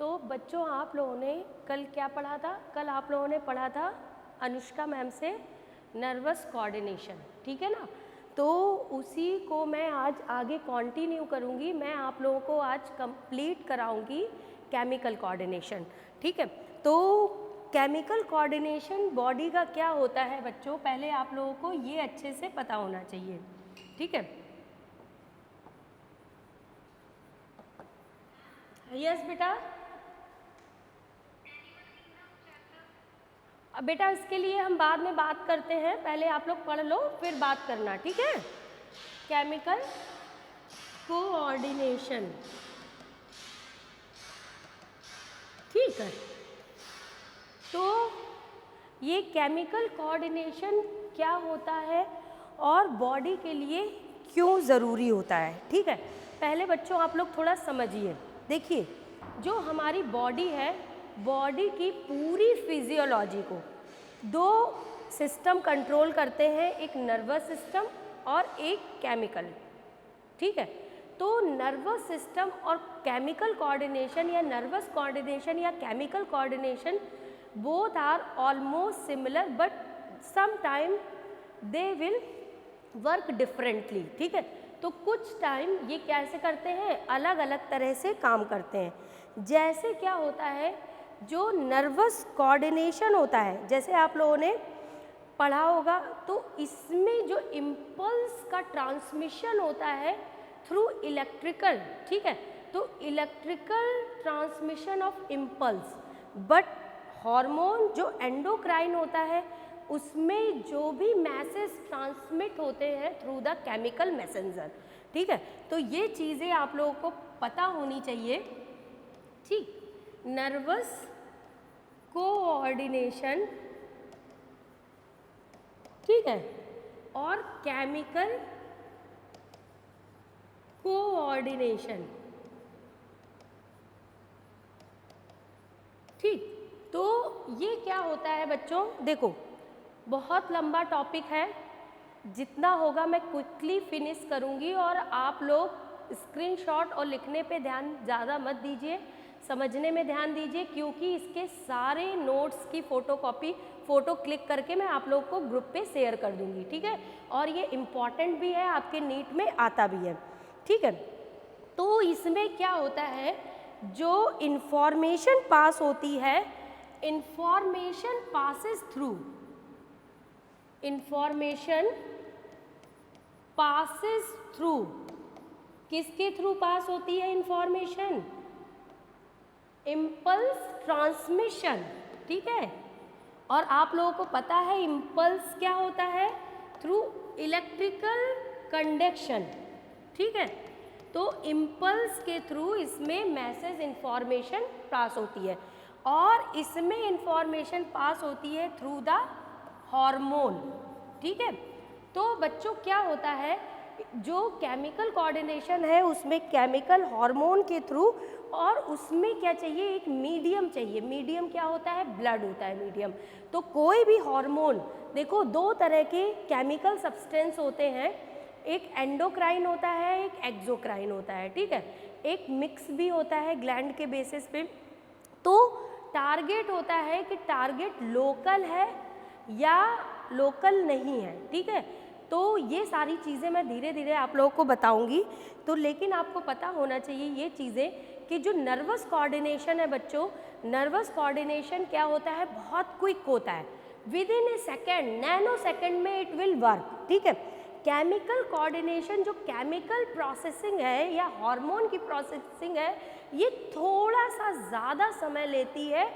तो बच्चों आप लोगों ने कल क्या पढ़ा था? कल आप लोगों ने पढ़ा था अनुष्का मैम से नर्वस कोऑर्डिनेशन, ठीक है ना। तो उसी को मैं आज आगे कंटिन्यू करूँगी। मैं आप लोगों को आज कंप्लीट कराऊँगी केमिकल कोऑर्डिनेशन, ठीक है। तो केमिकल कोऑर्डिनेशन बॉडी का क्या होता है बच्चों, पहले आप लोगों को ये अच्छे से पता होना चाहिए, ठीक है। यस बेटा, अब बेटा इसके लिए हम बाद में बात करते हैं, पहले आप लोग पढ़ लो फिर बात करना, ठीक है। केमिकल कोऑर्डिनेशन, ठीक है। तो ये केमिकल कोऑर्डिनेशन क्या होता है और बॉडी के लिए क्यों ज़रूरी होता है, ठीक है। पहले बच्चों आप लोग थोड़ा समझिए, देखिए जो हमारी बॉडी है, बॉडी की पूरी फिजियोलॉजी को दो सिस्टम कंट्रोल करते हैं, एक नर्वस सिस्टम और एक केमिकल, ठीक है। तो नर्वस सिस्टम और केमिकल कोऑर्डिनेशन या नर्वस कोऑर्डिनेशन या chemical coordination both are almost similar but sometime they will work differently, ठीक है। तो कुछ टाइम ये कैसे करते हैं, अलग अलग तरह से काम करते हैं। जैसे क्या होता है, जो नर्वस कोऑर्डिनेशन होता है, जैसे आप लोगों ने पढ़ा होगा, तो इसमें जो इम्पल्स का ट्रांसमिशन होता है थ्रू इलेक्ट्रिकल, ठीक है। तो electrical transmission of impulse, but hormone जो एंडोक्राइन होता है उसमें जो भी मैसेज ट्रांसमिट होते हैं थ्रू द केमिकल मैसेंजर, ठीक है। तो ये चीज़ें आप लोगों को पता होनी चाहिए, ठीक। नर्वस कोऑर्डिनेशन, ठीक है, और केमिकल कोऑर्डिनेशन, ठीक। तो ये क्या होता है बच्चों, देखो बहुत लंबा टॉपिक है, जितना होगा मैं क्विकली फिनिश करूँगी और आप लोग स्क्रीनशॉट और लिखने पे ध्यान ज़्यादा मत दीजिए, समझने में ध्यान दीजिए, क्योंकि इसके सारे नोट्स की फ़ोटो क्लिक करके मैं आप लोग को ग्रुप पे शेयर कर दूँगी, ठीक है। और ये इम्पॉर्टेंट भी है, आपके नीट में आता भी है, ठीक है। तो इसमें क्या होता है, जो इन्फॉर्मेशन पास होती है, information passes through, information passes through, किसके थ्रू पास होती है इंफॉर्मेशन, इम्पल्स ट्रांसमिशन, ठीक है। और आप लोगों को पता है इम्पल्स क्या होता है, थ्रू इलेक्ट्रिकल कंडक्शन, ठीक है। तो इम्पल्स के थ्रू इसमें मैसेज इंफॉर्मेशन पास होती है और इसमें इंफॉर्मेशन पास होती है थ्रू द हार्मोन, ठीक है। तो बच्चों क्या होता है, जो केमिकल कोऑर्डिनेशन है उसमें केमिकल हार्मोन के थ्रू, और उसमें क्या चाहिए, एक मीडियम चाहिए। मीडियम क्या होता है, ब्लड होता है मीडियम। तो कोई भी हार्मोन, देखो दो तरह के केमिकल सब्सटेंस होते हैं, एक एंडोक्राइन होता है, एक एक्सोक्राइन होता है, ठीक है। एक मिक्स भी होता है ग्लैंड के बेसिस पे। तो टारगेट होता है कि टारगेट लोकल है या लोकल नहीं है, ठीक है। तो ये सारी चीज़ें मैं धीरे धीरे आप लोगों को बताऊंगी। तो लेकिन आपको पता होना चाहिए ये चीज़ें कि जो नर्वस कोऑर्डिनेशन है बच्चों, नर्वस कोऑर्डिनेशन क्या होता है, बहुत क्विक होता है, with in A second, nano second में इट विल वर्क, ठीक है। केमिकल कोऑर्डिनेशन जो केमिकल प्रोसेसिंग है या हार्मोन की प्रोसेसिंग है, ये थोड़ा सा ज़्यादा समय लेती है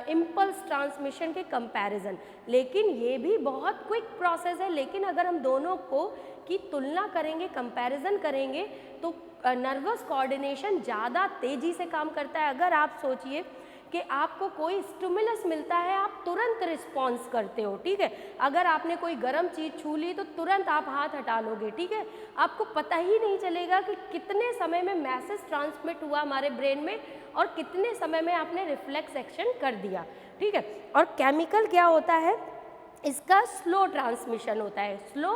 इम्पल्स ट्रांसमिशन के कंपैरिजन, लेकिन ये भी बहुत क्विक प्रोसेस है। लेकिन अगर हम दोनों को की तुलना करेंगे, कंपैरिजन करेंगे, तो नर्वस कोऑर्डिनेशन ज़्यादा तेज़ी से काम करता है। अगर आप सोचिए कि आपको कोई स्टिमुलस मिलता है, आप तुरंत रिस्पॉन्स करते हो, ठीक है। अगर आपने कोई गर्म चीज़ छू ली तो तुरंत आप हाथ हटा लोगे, ठीक है। आपको पता ही नहीं चलेगा कि कितने समय में मैसेज ट्रांसमिट हुआ हमारे ब्रेन में और कितने समय में आपने रिफ्लेक्स एक्शन कर दिया, ठीक है। और केमिकल क्या होता है, इसका स्लो ट्रांसमिशन होता है। स्लो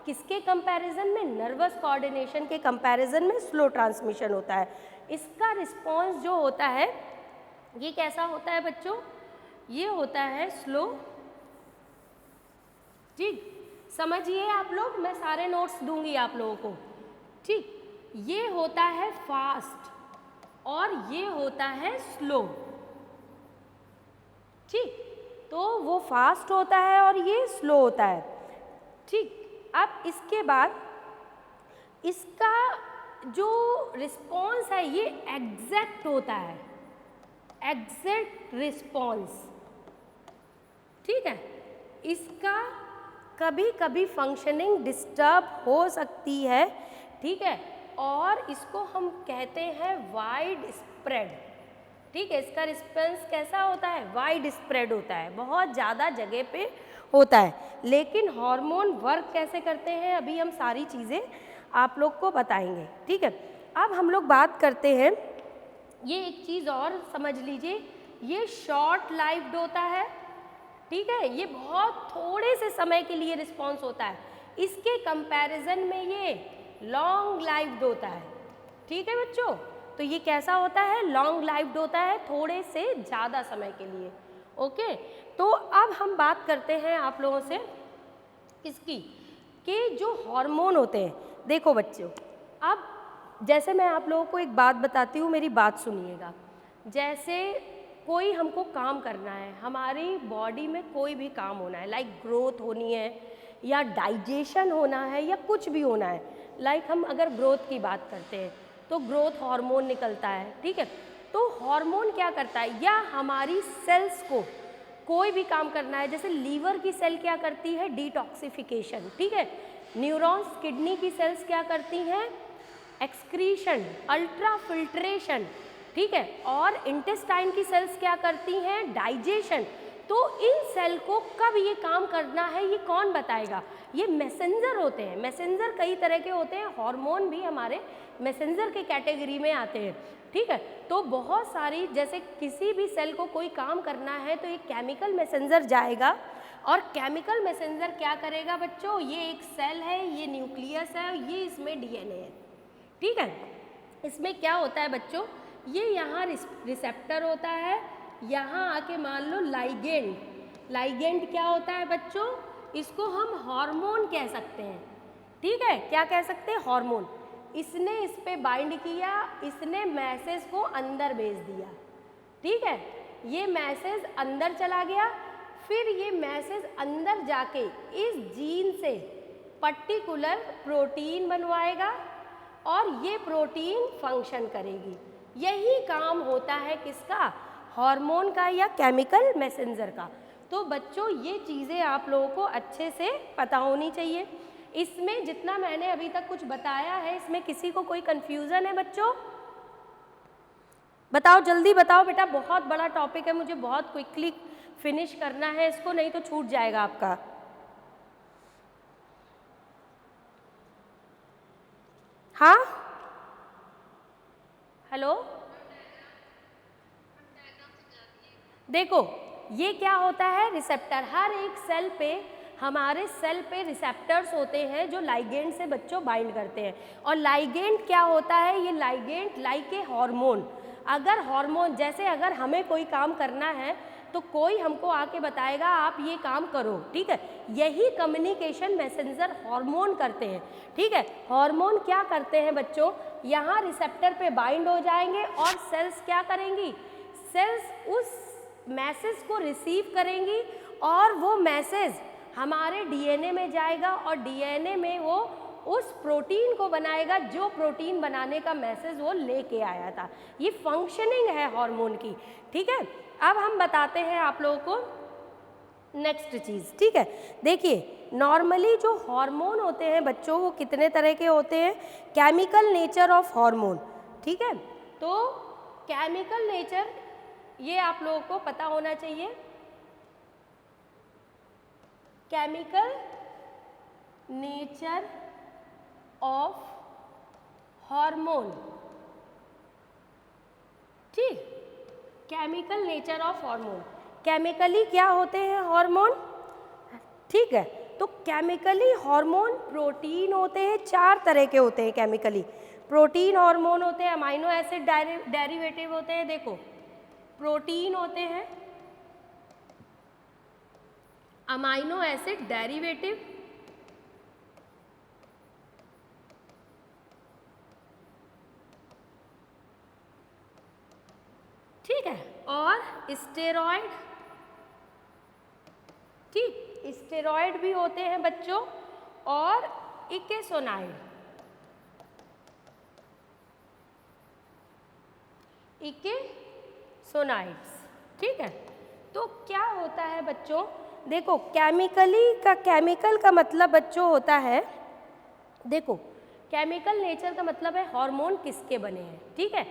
किसके कंपैरिजन में, नर्वस कोऑर्डिनेशन के कंपैरिजन में स्लो ट्रांसमिशन होता है। इसका रिस्पॉन्स जो होता है ये कैसा होता है बच्चों? ये होता है स्लो। ठीक, समझिए आप लोग, मैं सारे नोट्स दूंगी आप लोगों को। ठीक, ये होता है फास्ट और ये होता है स्लो। ठीक, तो वो फास्ट होता है और ये स्लो होता है। ठीक, अब इसके बाद इसका जो रिस्पॉन्स है ये एग्जैक्ट होता है, एग्जैक्ट रिस्पॉन्स। ठीक है, इसका कभी कभी फंक्शनिंग डिस्टर्ब हो सकती है। ठीक है, और इसको हम कहते हैं वाइड स्प्रेड। ठीक है, इसका रिस्पॉन्स कैसा होता है? वाइड स्प्रेड होता है, बहुत ज़्यादा जगह पे होता है। लेकिन हार्मोन वर्क कैसे करते हैं अभी हम सारी चीज़ें आप लोग को बताएंगे। ठीक है, अब हम लोग बात करते हैं, ये एक चीज़ और समझ लीजिए, ये शॉर्ट लाइफ्ड होता है। ठीक है, ये बहुत थोड़े से समय के लिए रिस्पॉन्स होता है, इसके कंपैरिजन में ये लॉन्ग लाइफ्ड होता है। ठीक है बच्चों, तो ये कैसा होता है? लॉन्ग लाइफ्ड होता है, थोड़े से ज़्यादा समय के लिए। ओके, तो अब हम बात करते हैं आप लोगों से इसकी कि जो हार्मोन होते हैं। देखो बच्चों, अब जैसे मैं आप लोगों को एक बात बताती हूँ, मेरी बात सुनिएगा। जैसे कोई हमको काम करना है, हमारी बॉडी में कोई भी काम होना है, लाइक ग्रोथ होनी है या डाइजेशन होना है या कुछ भी होना है। लाइक हम अगर ग्रोथ की बात करते हैं तो ग्रोथ हार्मोन निकलता है। ठीक है, तो हार्मोन क्या करता है, या हमारी सेल्स को कोई भी काम करना है, जैसे लीवर की सेल क्या करती है? डिटॉक्सिफिकेशन। ठीक है, न्यूरॉन्स, किडनी की सेल्स क्या करती हैं? Excretion, ultra filtration. ठीक है, और इंटेस्टाइन की सेल्स क्या करती हैं? डाइजेशन। तो इन सेल को कब ये काम करना है ये कौन बताएगा? ये मैसेंजर होते हैं। मैसेंजर कई तरह के होते हैं, हार्मोन भी हमारे मैसेंजर के कैटेगरी में आते हैं। ठीक है, तो बहुत सारी, जैसे किसी भी सेल को कोई काम करना है तो एक केमिकल मैसेंजर जाएगा, और केमिकल मैसेंजर क्या करेगा बच्चों? ये एक सेल है, ये न्यूक्लियस है, ये इसमें डीएनए है। ठीक है, इसमें क्या होता है बच्चों? ये यहाँ रिसेप्टर होता है, यहाँ आके मान लो लाइगेंड। लाइगेंड क्या होता है बच्चों? इसको हम हार्मोन कह सकते हैं। ठीक है, क्या कह सकते हैं? हार्मोन। इसने इस पे बाइंड किया, इसने मैसेज को अंदर भेज दिया। ठीक है, ये मैसेज अंदर चला गया, फिर ये मैसेज अंदर जाके इस जीन से पर्टिकुलर प्रोटीन बनवाएगा और ये प्रोटीन फंक्शन करेगी। यही काम होता है किसका? हार्मोन का या केमिकल मैसेंजर का। तो बच्चों ये चीज़ें आप लोगों को अच्छे से पता होनी चाहिए। इसमें जितना मैंने अभी तक कुछ बताया है, इसमें किसी को कोई कन्फ्यूज़न है बच्चों? बताओ, जल्दी बताओ बेटा, बहुत बड़ा टॉपिक है, मुझे बहुत क्विकली फिनिश करना है इसको, नहीं तो छूट जाएगा आपका। हाँ, हेलो, देखो ये क्या होता है? रिसेप्टर। हर एक सेल पे, हमारे सेल पे रिसेप्टर्स होते हैं जो लाइगेंड से बच्चों बाइंड करते हैं। और लाइगेंड क्या होता है? ये लाइगेंड लाइक ए हार्मोन। अगर हार्मोन, जैसे अगर हमें कोई काम करना है तो कोई हमको आके बताएगा आप ये काम करो। ठीक है, यही कम्युनिकेशन मैसेंजर हार्मोन करते हैं। ठीक है, हार्मोन क्या करते हैं बच्चों? यहाँ रिसेप्टर पे बाइंड हो जाएंगे और सेल्स क्या करेंगी? सेल्स उस मैसेज को रिसीव करेंगी और वो मैसेज हमारे डीएनए में जाएगा और डीएनए में वो उस प्रोटीन को बनाएगा जो प्रोटीन बनाने का मैसेज वो लेके आया था। ये फंक्शनिंग है हार्मोन की। ठीक है, अब हम बताते हैं आप लोगों को नेक्स्ट चीज़। ठीक है, देखिए नॉर्मली जो हार्मोन होते हैं बच्चों वो कितने तरह के होते हैं? Chemical nature of hormone. ठीक है, तो केमिकल नेचर ये आप लोगों को पता होना चाहिए। Chemical nature of hormone. ठीक, chemical nature of hormone, chemically क्या होते हैं हार्मोन? ठीक है, तो केमिकली हार्मोन प्रोटीन होते हैं, 4 तरह के होते हैं केमिकली। प्रोटीन हार्मोन होते हैं, अमाइनो एसिड डेरिवेटिव होते हैं। देखो प्रोटीन होते हैं, अमाइनो एसिड डेरिवेटिव, ठीक है, और स्टेरॉइड, ठीक, स्टेरॉइड भी होते हैं बच्चों, और इकेसोनाइड, इकेसोनाइड्स, ठीक है। तो क्या होता है बच्चों, देखो केमिकल का मतलब बच्चों होता है, देखो केमिकल नेचर का मतलब है हार्मोन किसके बने हैं, ठीक है।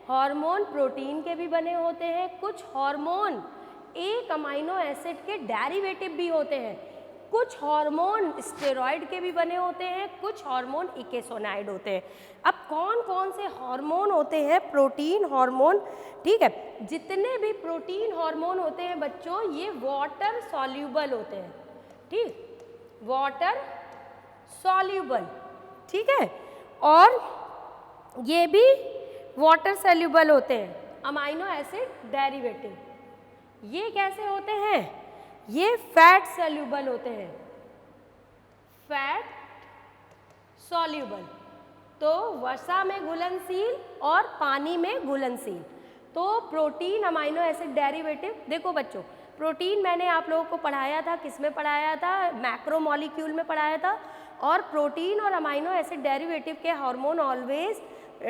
हार्मोन प्रोटीन के भी बने होते हैं, कुछ हार्मोन एक अमाइनो एसिड के डेरिवेटिव भी होते हैं, कुछ हार्मोन स्टेरॉइड के भी बने होते हैं, कुछ हार्मोन इकेसोनाइड होते हैं। अब कौन कौन से हार्मोन होते हैं, प्रोटीन हार्मोन, ठीक है। जितने भी प्रोटीन हार्मोन होते हैं बच्चों, ये वाटर सॉल्यूबल होते हैं, ठीक, वाटर सॉल्यूबल, ठीक है, और ये भी वाटर सॉल्यूबल होते हैं, अमाइनो एसिड डेरिवेटिव। ये कैसे होते हैं, ये फैट सॉल्यूबल होते हैं, फैट सॉल्यूबल, तो वसा में घुलनशील और पानी में घुलनशील। तो प्रोटीन अमाइनो एसिड डेरिवेटिव, देखो बच्चों प्रोटीन मैंने आप लोगों को पढ़ाया था, किस में पढ़ाया था, मैक्रोमोलिक्यूल में पढ़ाया था, और प्रोटीन और अमाइनो एसिड डेरिवेटिव के हार्मोन ऑलवेज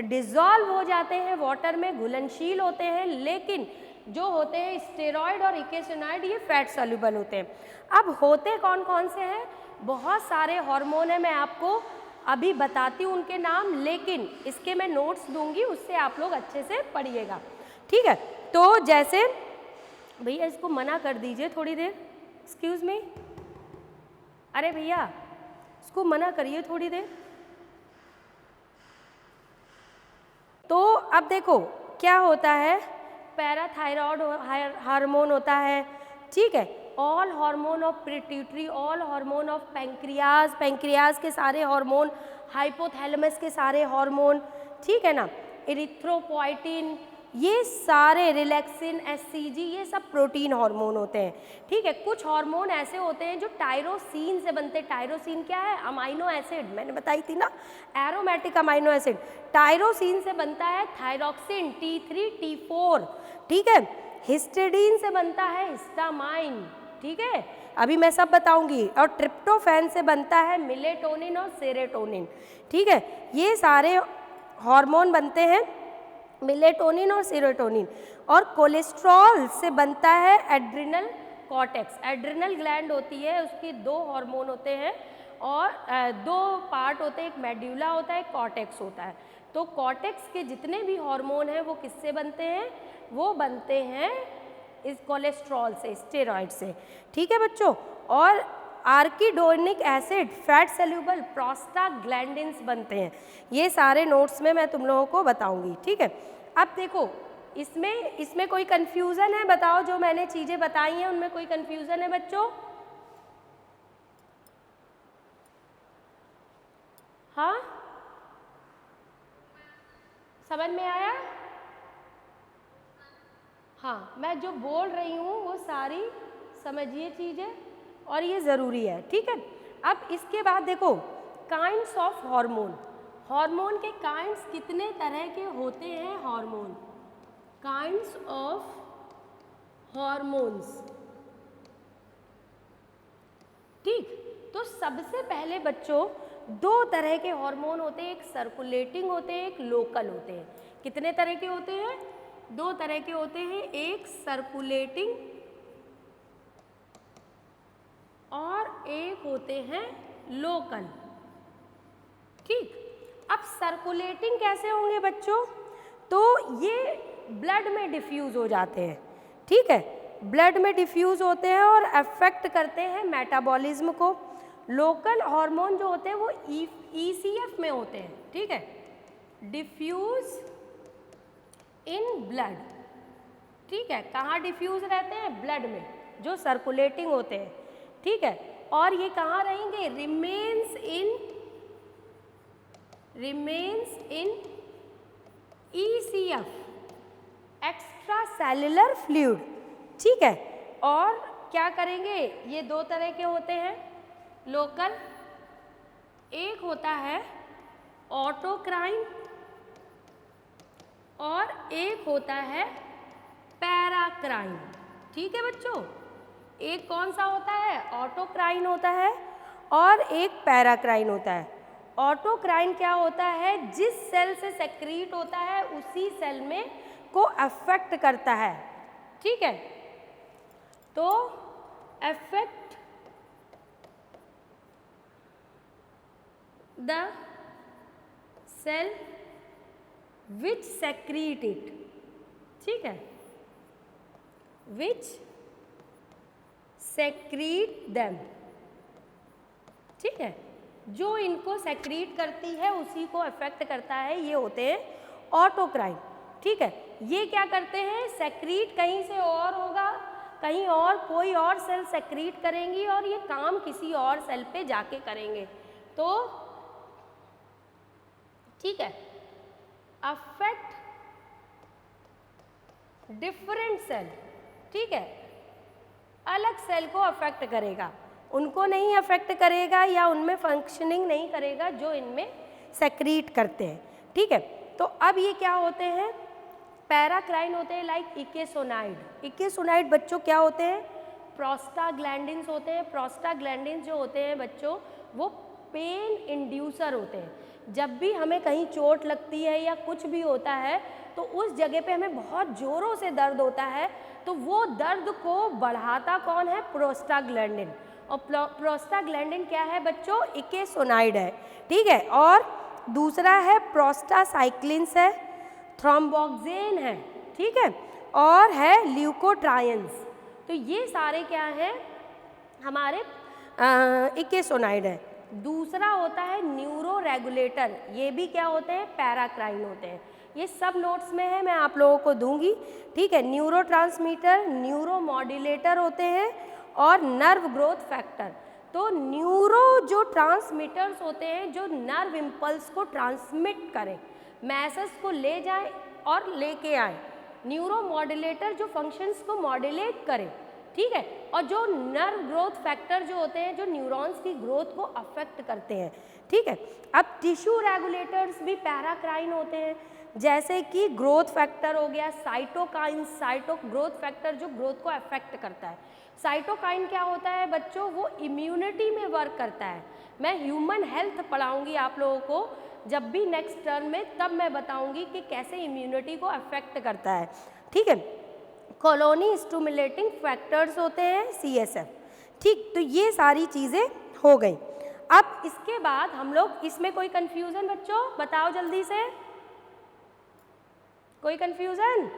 डिसॉल्व हो जाते हैं, वाटर में घुलनशील होते हैं, लेकिन जो होते हैं स्टेरॉइड और इकेसोनाइड ये फैट सॉल्यूबल होते हैं। अब होते कौन कौन से हैं, बहुत सारे हार्मोन हैं, मैं आपको अभी बताती हूँ उनके नाम, लेकिन इसके मैं नोट्स दूंगी, उससे आप लोग अच्छे से पढ़िएगा, ठीक है। तो जैसे भैया इसको मना कर दीजिए थोड़ी देर, एक्सक्यूज मी, अरे भैया इसको मना करिए थोड़ी देर। तो अब देखो क्या होता है, पैराथायरॉयड हार्मोन होता है, ठीक है, all hormone of pituitary, all hormone of pancreas, pancreas के सारे हार्मोन, हाइपोथैलेमस के सारे हार्मोन, ठीक है ना, इरिथ्रोपोइटिन, ये सारे, रिलैक्सिन, एससीजी, ये सब प्रोटीन हार्मोन होते हैं, ठीक है। कुछ हार्मोन ऐसे होते हैं जो टायरोसिन से बनते हैं, टायरोसिन क्या है, अमाइनो एसिड, मैंने बताई थी ना, एरोमेटिक अमाइनो एसिड, टायरोसिन से बनता है थायरॉक्सिन, T3, T4, ठीक है। हिस्टिडीन से बनता है हिस्टामाइन, ठीक है, अभी मैं सब बताऊंगी, और ट्रिप्टोफैन से बनता है मिलेटोनिन और सेरोटोनिन, ठीक है। ये सारे हार्मोन बनते हैं, मिलेटोनिन और सेरोटोनिन, और कोलेस्ट्रॉल से बनता है एड्रिनल कॉर्टेक्स, एड्रिनल ग्लैंड होती है, उसके दो हार्मोन होते हैं और दो पार्ट होते हैं, एक मेड्यूला होता है, एक कॉर्टेक्स होता है। तो कॉर्टेक्स के जितने भी हार्मोन हैं वो किससे बनते हैं, वो बनते हैं इस कोलेस्ट्रॉल से, स्टेरॉइड से, ठीक है बच्चों। और arachidonic acid, fat soluble prostaglandins बनते हैं, ये सारे नोट्स में मैं तुम लोगों को बताऊंगी, ठीक है। अब देखो इसमें कोई कंफ्यूजन है, बताओ, जो मैंने चीज़ें बताई हैं उनमें कोई कंफ्यूजन है बच्चों, हाँ, समझ में आया, हाँ, मैं जो बोल रही हूँ वो सारी समझिए चीज़ें, और ये ज़रूरी है, ठीक है। अब इसके बाद देखो काइंड्स ऑफ हार्मोन, हार्मोन के काइंड्स कितने तरह के होते हैं, हार्मोन, काइंड्स ऑफ हार्मोन्स, ठीक। तो सबसे पहले बच्चों दो तरह के हार्मोन होते हैं, एक सर्कुलेटिंग होते हैं, एक लोकल होते हैं। कितने तरह के होते हैं, दो तरह के होते हैं, एक सर्कुलेटिंग और एक होते हैं लोकल, ठीक। अब सर्कुलेटिंग कैसे होंगे बच्चों, तो ये ब्लड में डिफ्यूज हो जाते हैं, ठीक है, ब्लड में डिफ्यूज होते हैं और अफेक्ट करते हैं मेटाबॉलिज्म को। लोकल हार्मोन जो होते हैं वो ECF में होते हैं, ठीक है, डिफ्यूज इन ब्लड, ठीक है, कहाँ डिफ्यूज रहते हैं, ब्लड में, जो सर्कुलेटिंग होते हैं, ठीक है। और ये कहाँ रहेंगे, remains in ECF, extra cellular fluid, ठीक है। और क्या करेंगे, ये दो तरह के होते हैं लोकल, एक होता है ऑटोक्राइन और एक होता है पैराक्राइन, ठीक है बच्चों। एक कौन सा होता है, ऑटोक्राइन होता है और एक पैराक्राइन होता है। ऑटोक्राइन क्या होता है, जिस सेल से सेक्रीट होता है उसी सेल में को अफेक्ट करता है, ठीक है। तो affect the cell which secrete it, ठीक है, विच सेक्रीट देम, ठीक है। जो इनको सेक्रीट करती है उसी को अफेक्ट करता है, ये होते हैं ऑटोक्राइन, ठीक है। ये क्या करते हैं, सेक्रीट कहीं से और होगा, कहीं और कोई और सेल सेक्रीट करेंगी और ये काम किसी और सेल पे जाके करेंगे, तो ठीक है। अफेक्ट डिफरेंट सेल, ठीक है, अलग सेल को अफेक्ट करेगा, उनको नहीं अफेक्ट करेगा या उनमें फंक्शनिंग नहीं करेगा जो इनमें सेक्रीट करते हैं, ठीक है। तो अब ये क्या होते हैं, पैराक्राइन होते हैं लाइक इकेसोनाइड। इकेसोनाइड बच्चों क्या होते हैं, प्रोस्टाग्लैंडिन्स होते हैं। प्रोस्टाग्लैंडिन्स जो होते हैं बच्चों वो पेन इंड्यूसर होते हैं। जब भी हमें कहीं चोट लगती है या कुछ भी होता है तो उस जगह पे हमें बहुत ज़ोरों से दर्द होता है, तो वो दर्द को बढ़ाता कौन है, प्रोस्टाग्लैंडिन। और प्रोस्टाग्लैंडिन क्या है बच्चों, इकेसोनाइड है, ठीक है। और दूसरा है प्रोस्टासाइक्लिन्स है, थ्रोम्बोक्सेन है, ठीक है, और है ल्यूकोट्रायंस। तो ये सारे क्या हैं, हमारे इकेसोनाइड है। दूसरा होता है न्यूरो रेगुलेटर, ये भी क्या होते हैं, पैराक्राइन होते हैं। ये सब नोट्स में है, मैं आप लोगों को दूंगी, ठीक है। न्यूरो ट्रांसमीटर, न्यूरो मॉड्यूलेटर होते हैं और नर्व ग्रोथ फैक्टर। तो न्यूरो जो ट्रांसमीटर्स होते हैं जो नर्व इम्पल्स को ट्रांसमिट करें, मैसेज को ले जाएं और लेके आए। न्यूरो मॉड्यूलेटर जो फंक्शंस को मॉड्यूलेट करें, ठीक है। और जो नर्व ग्रोथ फैक्टर जो होते हैं जो न्यूरॉन्स की ग्रोथ को अफेक्ट करते हैं, ठीक है। अब टिश्यू रेगुलेटर्स भी पैराक्राइन होते हैं, जैसे कि ग्रोथ फैक्टर हो गया, साइटोकाइन, ग्रोथ फैक्टर जो ग्रोथ को अफेक्ट करता है। साइटोकाइन क्या होता है बच्चों, वो इम्यूनिटी में वर्क करता है। मैं ह्यूमन हेल्थ पढ़ाऊंगी आप लोगों को जब भी नेक्स्ट टर्म में, तब मैं बताऊंगी कि कैसे इम्यूनिटी को अफेक्ट करता है, ठीक है। कॉलोनी स्टिमुलेटिंग फैक्टर्स होते हैं CSF, ठीक। तो ये सारी चीज़ें हो गई। अब इसके बाद हम लोग, इसमें कोई कंफ्यूजन बच्चों, बताओ जल्दी से, कोई कंफ्यूजन?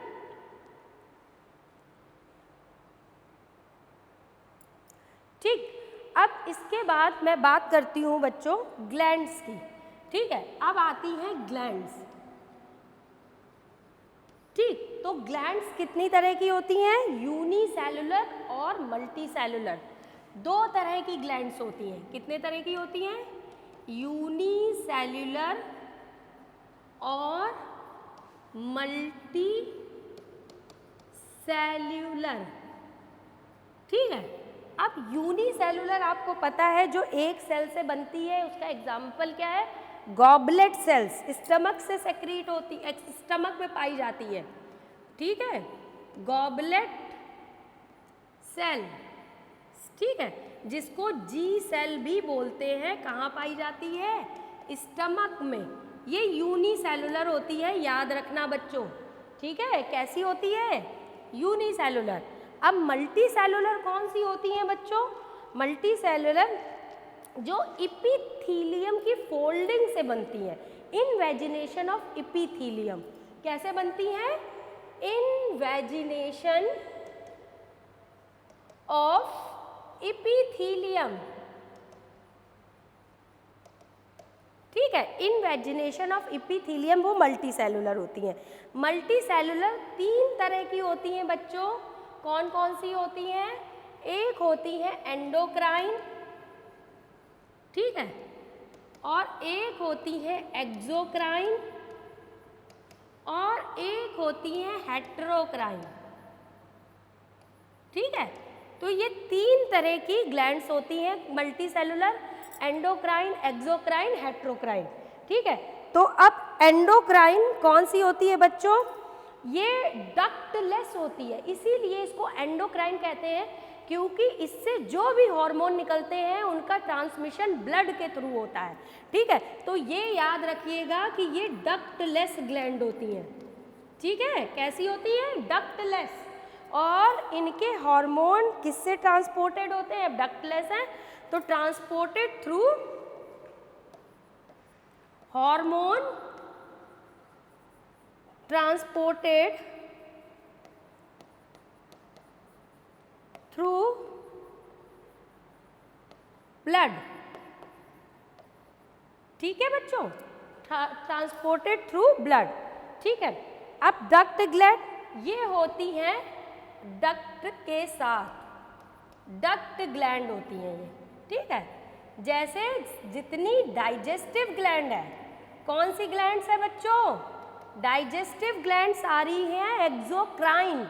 ठीक। अब इसके बाद मैं बात करती हूँ बच्चों ग्लैंड्स की, ठीक है। अब आती हैं ग्लैंड्स, ठीक। तो ग्लैंड्स कितनी तरह की होती हैं, यूनिसेलुलर और मल्टीसेलुलर। दो तरह की ग्लैंड्स होती हैं। कितने तरह की होती हैं, यूनिसेलुलर और मल्टी सेल्यूलर, ठीक है। अब यूनिसेलुलर आपको पता है जो एक सेल से बनती है, उसका एग्जाम्पल क्या है, गॉबलेट सेल्स, स्टमक से सेक्रीट होती है, स्टमक में पाई जाती है, ठीक है, गॉबलेट सेल, ठीक है, जिसको G सेल भी बोलते हैं। कहाँ पाई जाती है, स्टमक में। ये यूनिसेलुलर होती है, याद रखना बच्चों, ठीक है। कैसी होती है, यूनिसेलुलर। अब मल्टीसेलुलर कौन सी होती हैं बच्चों, मल्टीसेलुलर जो इपीथीलियम की फोल्डिंग से बनती हैं, इनवेजिनेशन ऑफ इपीथीलियम। कैसे बनती हैं, इनवेजिनेशन ऑफ इपीथीलियम, ठीक है। इनवेजिनेशन ऑफ इपीथीलियम वो मल्टीसेलुलर होती हैं। मल्टीसेलुलर तीन तरह की होती हैं बच्चों, कौन कौन सी होती हैं, एक होती है एंडोक्राइन, ठीक है, और एक होती है एक्सोक्राइन और एक होती है हेटेरोक्राइन। ठीक है, तो ये 3 तरह की ग्लैंड्स होती हैं, मल्टी सेलुलर, एंडोक्राइन, एक्सोक्राइन, हेटेरोक्राइन। ठीक है, तो अब एंडोक्राइन कौन सी होती है बच्चों? ये डक्टलेस होती है, इसीलिए इसको एंडोक्राइन कहते हैं, क्योंकि इससे जो भी हार्मोन निकलते हैं उनका ट्रांसमिशन ब्लड के थ्रू होता है। ठीक है, तो ये याद रखिएगा कि ये डक्टलेस ग्लैंड होती हैं। ठीक है, कैसी होती हैं? डक्टलेस। और इनके हार्मोन किससे ट्रांसपोर्टेड होते हैं? डक्टलेस हैं तो transported through hormone, transported through blood. ठीक है बच्चों, ट्रांसपोर्टेड थ्रू ब्लड। ठीक है, अब डक्ट ग्लैंड ये होती हैं डक्ट के साथ, डक्ट ग्लैंड होती हैं ये। ठीक है, जैसे जितनी डाइजेस्टिव ग्लैंड है, कौन सी ग्लैंड्स है बच्चों? डाइजेस्टिव ग्लैंड्स आ रही हैं एक्सोक्राइन।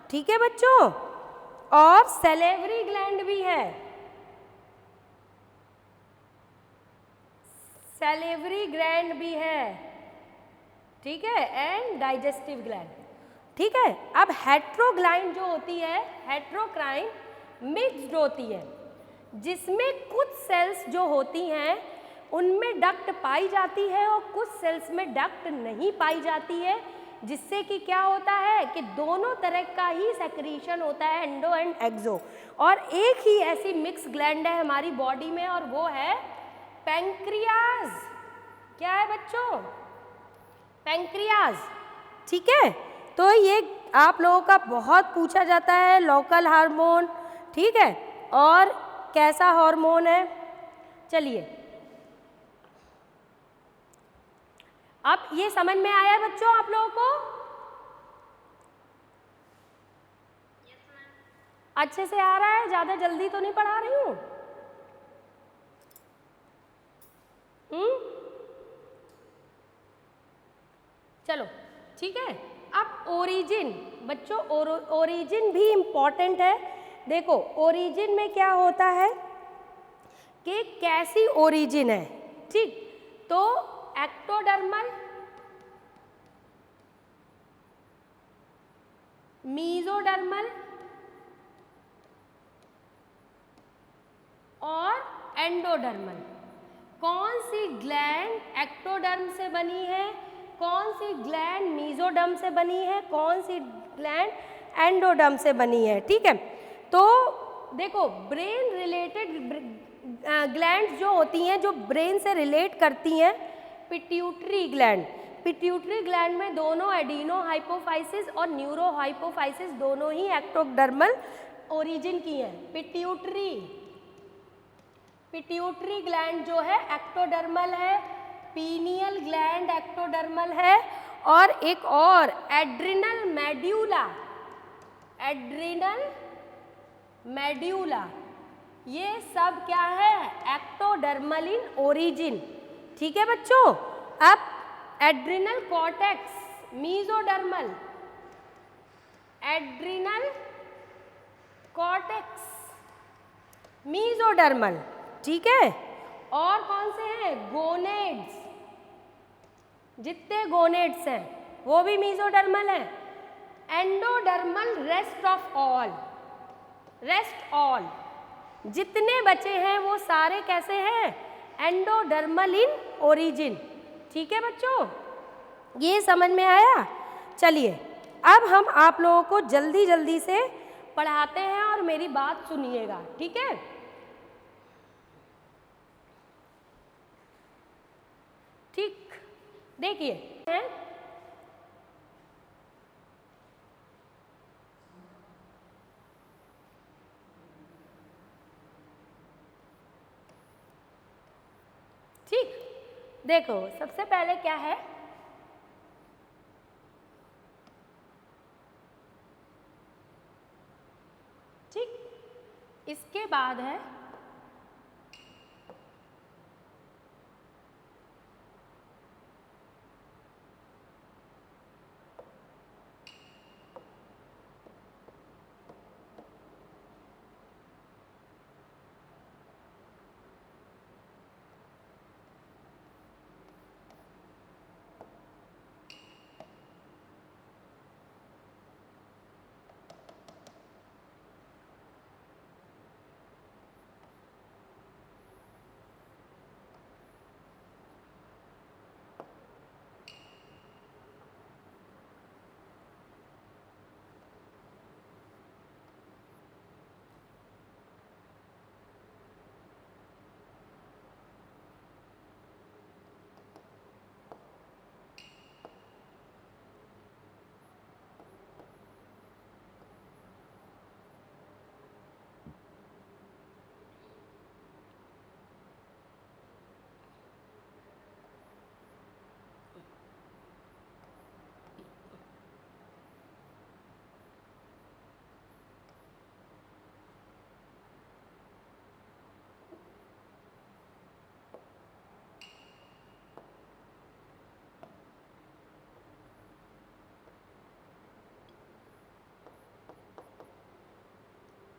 ठीक है बच्चों, और सैलिवरी ग्लैंड भी है, सैलिवरी ग्लैंड भी है। ठीक है, एंड डाइजेस्टिव ग्लैंड। ठीक है, अब हेटेरोग्लाइन जो होती है, हेटेरोक्राइन मिक्स्ड होती है, जिसमें कुछ सेल्स जो होती हैं उनमें डक्ट पाई जाती है और कुछ सेल्स में डक्ट नहीं पाई जाती है, जिससे कि क्या होता है कि दोनों तरह का ही सेक्रीशन होता है, एंडो एंड एक्सो। और एक ही ऐसी मिक्स ग्लैंड है हमारी बॉडी में और वो है पैंक्रियाज। क्या है बच्चों? पैंक्रियाज। ठीक है, तो ये आप लोगों का बहुत पूछा जाता है, लोकल हार्मोन। ठीक है, और कैसा हार्मोन है? चलिए, अब ये समझ में आया बच्चों आप लोगों को? अच्छे से आ रहा है? ज़्यादा जल्दी तो नहीं पढ़ा रही हूँ? चलो ठीक है, अब ओरिजिन बच्चों, ओरिजिन भी इम्पॉर्टेंट है। देखो ओरिजिन में क्या होता है कि कैसी ओरिजिन है। ठीक, तो एक्टोडर्मल, मीजोडर्मल और एंडोडर्मल। कौन सी ग्लैंड एक्टोडर्म से बनी है, कौन सी ग्लैंड मीजोडर्म से बनी है, कौन सी ग्लैंड एंडोडर्म से बनी है। ठीक है, तो देखो ब्रेन रिलेटेड ग्लैंड्स जो होती हैं, जो ब्रेन से रिलेट करती हैं, पिट्यूटरी ग्लैंड। पिट्यूटरी ग्लैंड में दोनों एडिनो हाइपोफाइसिस और न्यूरो हाइपोफाइसिस दोनों ही एक्टोडर्मल ओरिजिन की हैं। पिट्यूटरी ग्लैंड जो है एक्टोडर्मल है, पीनियल ग्लैंड एक्टोडर्मल है, और एक और एड्रिनल मेड्यूला, ये सब क्या है? Ectodermal in origin. ठीक है बच्चों, अब adrenal cortex mesodermal, adrenal cortex mesodermal. ठीक है, और कौन से हैं? गोनेड्स, जितने गोनेड्स हैं वो भी मीजोडर्मल हैं। एंडोडर्मल रेस्ट ऑल जितने बचे हैं वो सारे कैसे हैं? Endodermal in origin. ठीक है बच्चों, ये समझ में आया? चलिए अब हम आप लोगों को जल्दी जल्दी से पढ़ाते हैं और मेरी बात सुनिएगा। ठीक है, ठीक, देखिए ठीक, देखो सबसे पहले क्या है, ठीक, इसके बाद है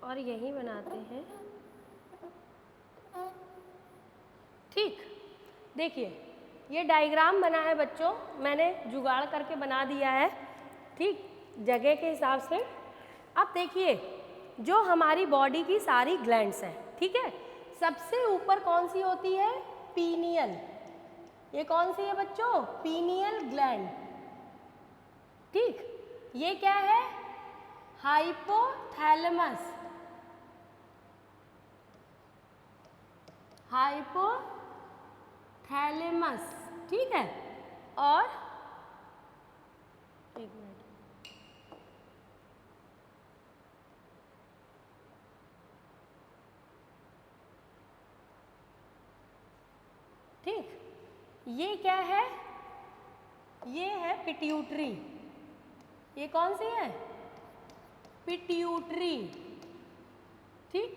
और यही बनाते हैं। ठीक, देखिए ये डायग्राम बना है बच्चों, मैंने जुगाड़ करके बना दिया है, ठीक, जगह के हिसाब से। अब देखिए जो हमारी बॉडी की सारी ग्लैंड्स हैं, ठीक है, सबसे ऊपर कौन सी होती है? पीनियल। ये कौन सी है बच्चों? Pineal gland. ठीक, ये क्या है? हाइपोथैलेमस। हाइपोथैलेमस, ठीक है। और एक मिनट, ठीक, ये क्या है? ये है पिट्यूटरी। ये कौन सी है? पिट्यूटरी। ठीक,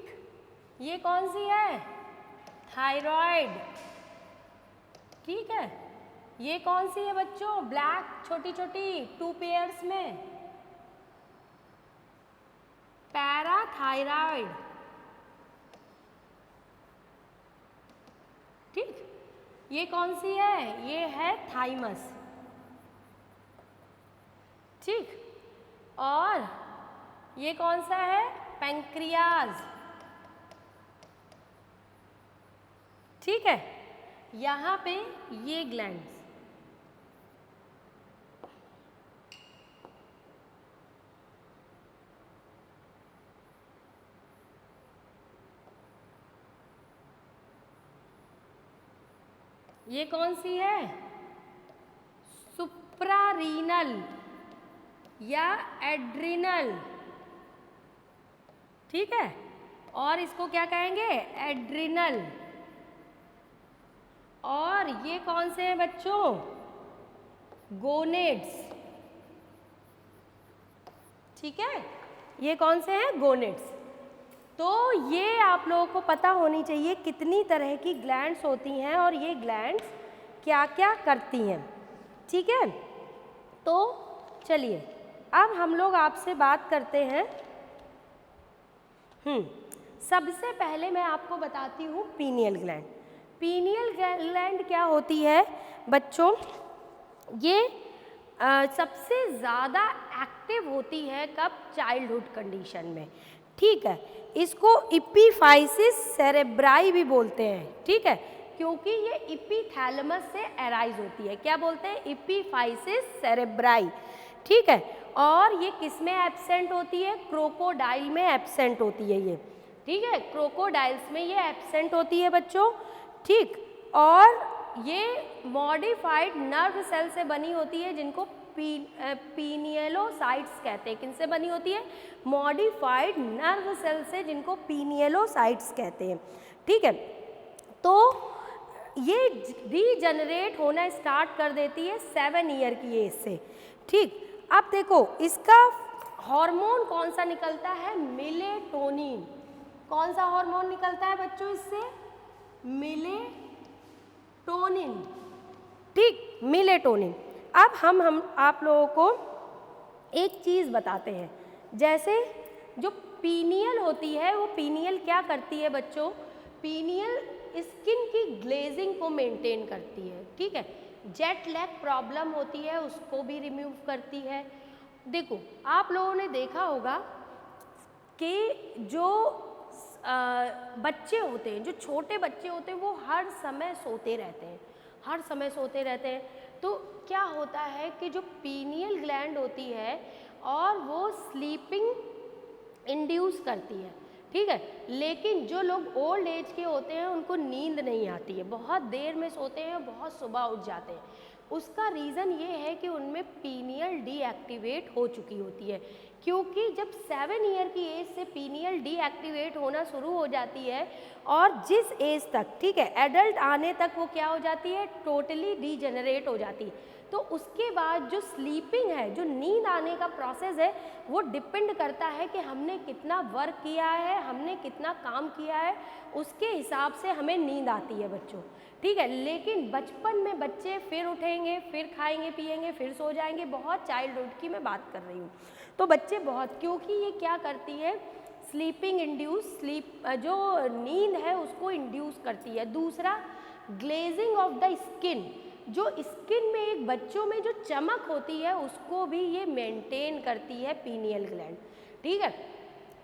ये कौन सी है? थायराइड। ठीक है, ये कौन सी है बच्चों? ब्लैक, छोटी छोटी 2 पेयर्स में, पैराथायराइड। ठीक, ये कौन सी है? ये है थाइमस। ठीक, और ये कौन सा है? पैंक्रियाज। ठीक है, यहाँ पे ये ग्लैंड्स, ये कौन सी है? सुप्रारीनल या एड्रिनल। ठीक है, और इसको क्या कहेंगे? एड्रिनल। और ये कौन से हैं बच्चों? गोनेड्स। ठीक है, ये कौन से हैं? गोनेड्स। तो ये आप लोगों को पता होनी चाहिए कितनी तरह की ग्लैंड्स होती हैं और ये ग्लैंड्स क्या क्या करती हैं। ठीक है, तो चलिए अब हम लोग आपसे बात करते हैं। सबसे पहले मैं आपको बताती हूँ पीनियल ग्लैंड। पीनियल ग्लैंड क्या होती है बच्चों? ये सबसे ज़्यादा एक्टिव होती है कब? चाइल्डहुड कंडीशन में। ठीक है, इसको इपीफाइसिस सेरेब्राई भी बोलते हैं। ठीक है, क्योंकि ये इपीथैलेमस से अराइज होती है। क्या बोलते हैं? Epiphysis cerebri. ठीक है, और ये किस में एब्सेंट होती है? क्रोकोडाइल में एब्सेंट होती है ये। ठीक है, क्रोकोडाइल्स में ये एब्सेंट होती है बच्चों। ठीक, और ये मॉडिफाइड नर्व सेल से बनी होती है जिनको पीनियलोसाइट्स कहते हैं। किनसे बनी होती है? मॉडिफाइड नर्व सेल से, जिनको पीनियलोसाइट्स कहते हैं। ठीक है, तो ये रीजनरेट होना स्टार्ट कर देती है 7 ईयर की एज से। ठीक, अब देखो इसका हार्मोन कौन सा निकलता है? मेलेटोनिन। कौन सा हार्मोन निकलता है बच्चों इससे? मेलेटोनिन। ठीक, मेलेटोनिन। अब हम आप लोगों को एक चीज़ बताते हैं। जैसे जो पीनियल होती है, वो पीनियल क्या करती है बच्चों? पीनियल स्किन की ग्लेजिंग को मेंटेन करती है। ठीक है, जेट लैग प्रॉब्लम होती है उसको भी रिमूव करती है। देखो आप लोगों ने देखा होगा कि जो बच्चे होते हैं, जो छोटे बच्चे होते हैं, वो हर समय सोते रहते हैं, हर समय सोते रहते हैं। तो क्या होता है कि जो पीनियल ग्लैंड होती है और वो स्लीपिंग इंड्यूस करती है। ठीक है, लेकिन जो लोग ओल्ड एज के होते हैं उनको नींद नहीं आती है, बहुत देर में सोते हैं, बहुत सुबह उठ जाते हैं। उसका रीज़न ये है कि उनमें पीनियल डीएक्टिवेट हो चुकी होती है। क्योंकि जब 7 ईयर की एज से पीनियल डीएक्टिवेट होना शुरू हो जाती है और जिस एज तक, ठीक है, एडल्ट आने तक वो क्या हो जाती है? टोटली डीजेनरेट हो जाती है। तो उसके बाद जो स्लीपिंग है, जो नींद आने का प्रोसेस है, वो डिपेंड करता है कि हमने कितना वर्क किया है, हमने कितना काम किया है, उसके हिसाब से हमें नींद आती है बच्चों। ठीक है, लेकिन बचपन में बच्चे फिर उठेंगे, फिर खाएंगे पिएंगे, फिर सो जाएंगे। बहुत चाइल्डहुड की मैं बात कर रही हूँ। तो बच्चे बहुत, क्योंकि ये क्या करती है? स्लीपिंग इंड्यूस, जो नींद है उसको इंड्यूस करती है। दूसरा ग्लेजिंग ऑफ द स्किन, जो स्किन में एक बच्चों में जो चमक होती है उसको भी ये मेंटेन करती है पीनियल ग्लैंड, ठीक है।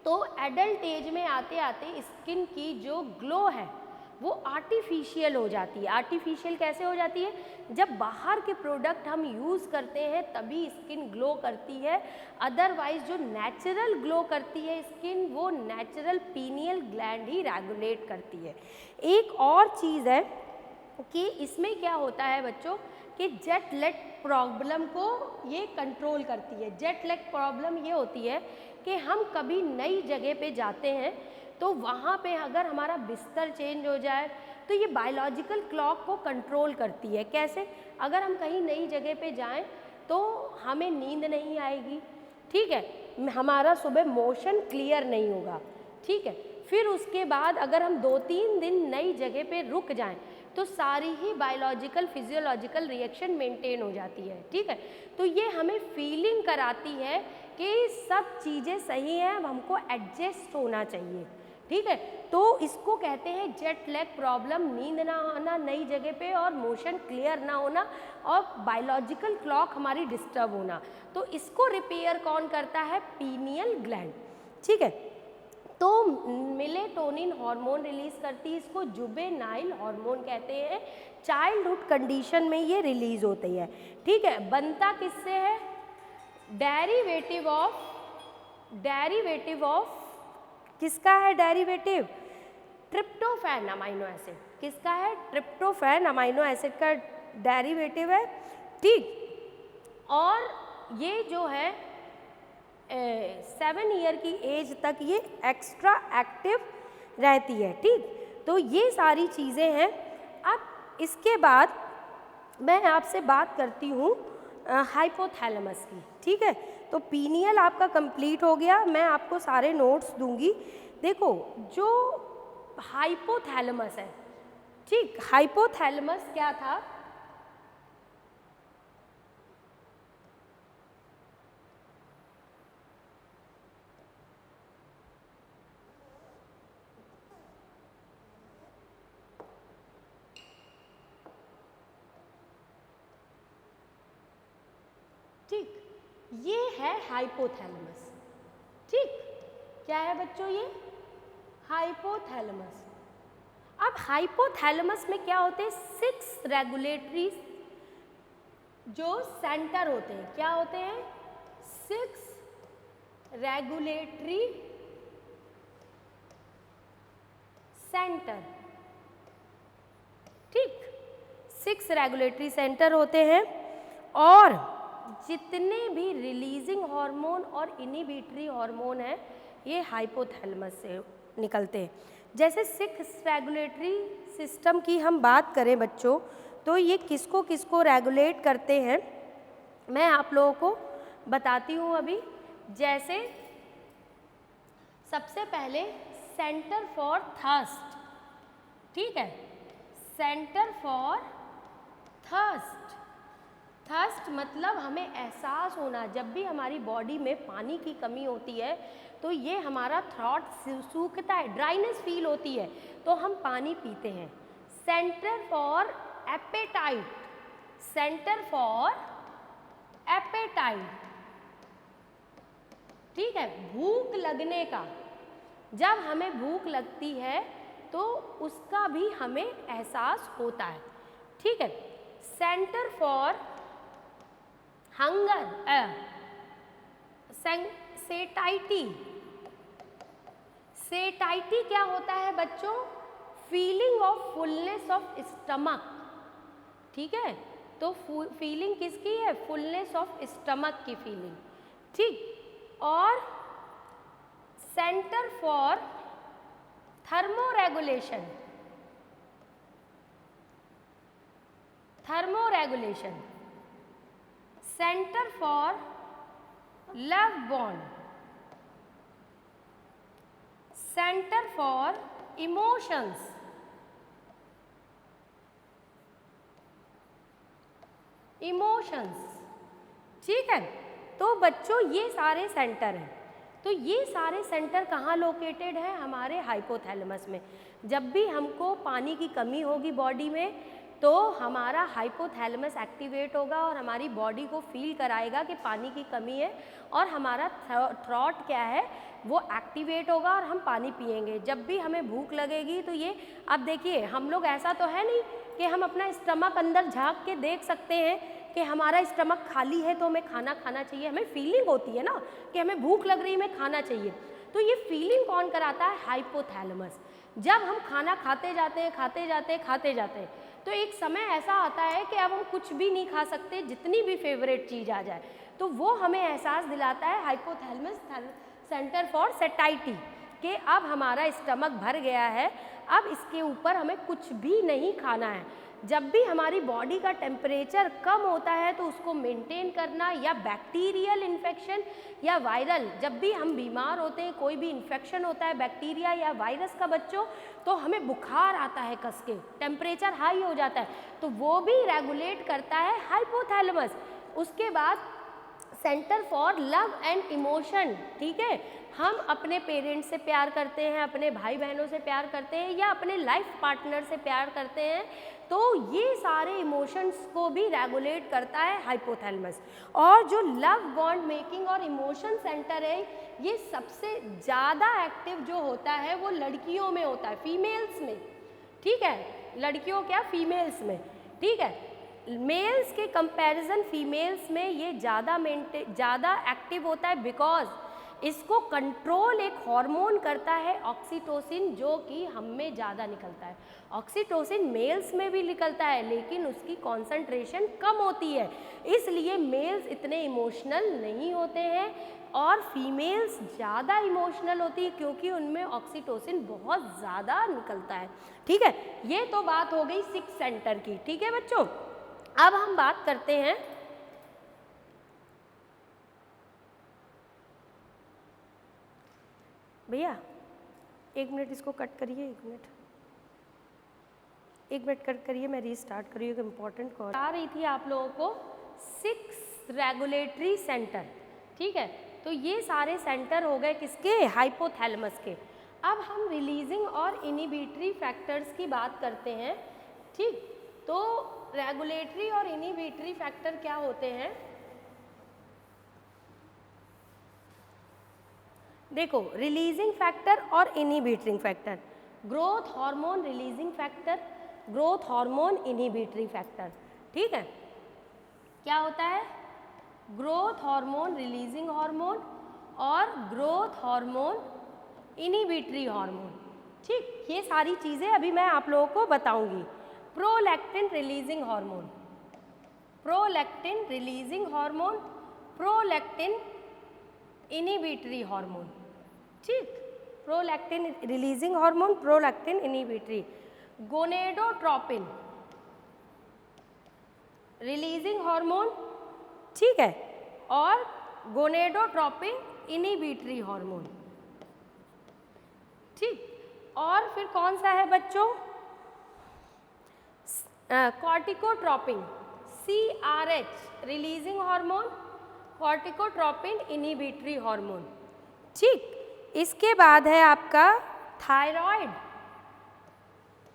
तो एडल्ट एज में आते आते स्किन की जो ग्लो है वो आर्टिफिशियल हो जाती है। आर्टिफिशियल कैसे हो जाती है? जब बाहर के प्रोडक्ट हम यूज़ करते हैं तभी स्किन ग्लो करती है, अदरवाइज जो नेचुरल ग्लो करती है स्किन वो नेचुरल पीनियल ग्लैंड ही रेगुलेट करती है। एक और चीज़ है कि इसमें क्या होता है बच्चों कि जेट लैग प्रॉब्लम को ये कंट्रोल करती है। जेट लैग प्रॉब्लम ये होती है कि हम कभी नई जगह पे जाते हैं तो वहाँ पे अगर हमारा बिस्तर चेंज हो जाए तो ये बायोलॉजिकल क्लॉक को कंट्रोल करती है। कैसे? अगर हम कहीं नई जगह पे जाएं तो हमें नींद नहीं आएगी, ठीक है, हमारा सुबह मोशन क्लियर नहीं होगा, ठीक है। फिर उसके बाद अगर हम 2-3 दिन नई जगह पे रुक जाएं तो सारी ही बायोलॉजिकल फिजियोलॉजिकल रिएक्शन मेंटेन हो जाती है, ठीक है। तो ये हमें फीलिंग कराती है कि सब चीज़ें सही हैं, अब हमको एडजस्ट होना चाहिए, ठीक है। तो इसको कहते हैं जेट लैग प्रॉब्लम, नींद ना आना नई जगह पे और मोशन क्लियर ना होना और बायोलॉजिकल क्लॉक हमारी डिस्टर्ब होना। तो इसको रिपेयर कौन करता है? पीनियल ग्लैंड, ठीक है। तो मेलेटोनिन हार्मोन रिलीज करती है, इसको जुवेनाइल हार्मोन कहते हैं। चाइल्डहुड कंडीशन में ये रिलीज होती है, ठीक है। बनता किससे है? डेरिवेटिव ऑफ किसका है डेरिवेटिव? Tryptophan amino acid. किसका है? ट्रिप्टोफैन अमाइनो एसिड का डेरिवेटिव है, ठीक। और ये जो है 7 ईयर की एज तक ये एक्स्ट्रा एक्टिव रहती है, ठीक। तो ये सारी चीज़ें हैं। अब इसके बाद मैं आपसे बात करती हूँ हाइपोथैलेमस की, ठीक है। तो पीनियल आपका कंप्लीट हो गया, मैं आपको सारे नोट्स दूंगी। देखो जो हाइपोथैलेमस है, ठीक, हाइपोथैलेमस क्या था? ठीक, ये है हाइपोथैलेमस, ठीक। क्या है बच्चों? ये हाइपोथैलेमस। अब हाइपोथैलेमस में क्या होते हैं? 6 रेगुलेटरी जो सेंटर होते हैं। क्या होते हैं? 6 रेगुलेटरी सेंटर, ठीक। 6 रेगुलेटरी सेंटर होते हैं और जितने भी रिलीजिंग हार्मोन और इनिबिटरी हार्मोन हैं ये हाइपोथैलेमस से निकलते हैं। जैसे 6 रेगुलेटरी सिस्टम की हम बात करें बच्चों तो ये किसको किसको रेगुलेट करते हैं मैं आप लोगों को बताती हूँ अभी। जैसे सबसे पहले सेंटर फॉर थर्स्ट, ठीक है, सेंटर फॉर थर्स्ट। थर्स्ट मतलब हमें एहसास होना, जब भी हमारी बॉडी में पानी की कमी होती है तो ये हमारा थ्रोट सूखता है, ड्राइनेस फील होती है तो हम पानी पीते हैं। Centre for appetite, centre for appetite, ठीक है, भूख लगने का। जब हमें भूख लगती है तो उसका भी हमें एहसास होता है, ठीक है। Centre for hunger, सेटाइटी। सेटाइटी क्या होता है बच्चों? Feeling of fullness of stomach, ठीक है। तो फीलिंग किसकी है? फुलनेस ऑफ स्टमक की फीलिंग, ठीक। और centre for thermoregulation, thermoregulation. Centre for love bond, centre for emotions, emotions, ठीक है। तो बच्चों ये सारे सेंटर हैं। तो ये सारे सेंटर कहाँ लोकेटेड है? हमारे हाइपोथैलेमस में। जब भी हमको पानी की कमी होगी बॉडी में तो हमारा हाइपोथैलेमस एक्टिवेट होगा और हमारी बॉडी को फील कराएगा कि पानी की कमी है, और हमारा थ्रॉट क्या है वो एक्टिवेट होगा और हम पानी पिएंगे। जब भी हमें भूख लगेगी तो ये, अब देखिए हम लोग ऐसा तो है नहीं कि हम अपना स्टमक अंदर झांक के देख सकते हैं कि हमारा स्टमक खाली है तो हमें खाना खाना चाहिए। हमें फीलिंग होती है ना कि हमें भूख लग रही है, हमें खाना चाहिए। तो ये फीलिंग कौन कराता है? हाइपोथैलेमस। जब हम खाना खाते जाते हैं खाते जाते हैं तो एक समय ऐसा आता है कि अब हम कुछ भी नहीं खा सकते, जितनी भी फेवरेट चीज़ आ जाए, तो वो हमें एहसास दिलाता है हाइपोथैलेमस सेंटर फॉर सैटिस्फैक्शन कि अब हमारा स्टमक भर गया है, अब इसके ऊपर हमें कुछ भी नहीं खाना है। जब भी हमारी बॉडी का टेम्परेचर कम होता है तो उसको मेंटेन करना, या बैक्टीरियल इन्फेक्शन या वायरल, जब भी हम बीमार होते हैं, कोई भी इन्फेक्शन होता है बैक्टीरिया या वायरस का बच्चों, तो हमें बुखार आता है कस के, टेम्परेचर हाई हो जाता है, तो वो भी रेगुलेट करता है हाइपोथैलेमस। उसके बाद centre for love and emotion, ठीक है, हम अपने पेरेंट्स से प्यार करते हैं, अपने भाई बहनों से प्यार करते हैं, या अपने लाइफ पार्टनर से प्यार करते हैं, तो ये सारे इमोशंस को भी रेगुलेट करता है हाइपोथैलेमस। और जो लव बॉन्ड मेकिंग और इमोशन सेंटर है, ये सबसे ज़्यादा एक्टिव जो होता है वो लड़कियों में होता है, फीमेल्स में, ठीक है, लड़कियों क्या, फीमेल्स में, ठीक है। मेल्स के कंपैरिजन फीमेल्स में ये ज़्यादा एक्टिव होता है, बिकॉज इसको कंट्रोल एक हार्मोन करता है ऑक्सीटोसिन, जो कि हम में ज़्यादा निकलता है। ऑक्सीटोसिन मेल्स में भी निकलता है लेकिन उसकी कॉन्सेंट्रेशन कम होती है, इसलिए मेल्स इतने इमोशनल नहीं होते हैं और फीमेल्स ज़्यादा इमोशनल होती है क्योंकि उनमें ऑक्सीटोसिन बहुत ज़्यादा निकलता है, ठीक है। ये तो बात हो गई 6 सेंटर की, ठीक है बच्चों। अब हम बात करते हैं भैया 1 मिनट इसको कट करिए, 1 मिनट कट करिए, मैं रीस्टार्ट करिए, एक इम्पॉर्टेंट कॉल आ रही थी आप लोगों को। 6 रेगुलेटरी सेंटर, ठीक है, तो ये सारे सेंटर हो गए किसके, हाइपोथैलेमस के। अब हम रिलीजिंग और इनिबिटरी फैक्टर्स की बात करते हैं, ठीक। तो रेगुलेटरी और इनिबिटरी फैक्टर क्या होते हैं? देखो, रिलीजिंग फैक्टर और inhibiting factor, growth hormone releasing factor, growth hormone inhibitory factor, ठीक है। क्या होता है? ग्रोथ हार्मोन रिलीजिंग हार्मोन और ग्रोथ हार्मोन इनिबिटरी हार्मोन, ठीक। ये सारी चीज़ें अभी मैं आप लोगों को बताऊंगी। Prolactin releasing hormone, prolactin releasing hormone, prolactin inhibitory hormone, ठीक। Prolactin releasing hormone, prolactin inhibitory. Gonadotropin releasing hormone, ठीक है, और गोनेडोट्रोपिन इनिबिटरी हार्मोन, ठीक। और फिर कौन सा है बच्चों? Corticotropin, CRH releasing hormone, corticotropin inhibitory hormone, ठीक। इसके बाद है आपका thyroid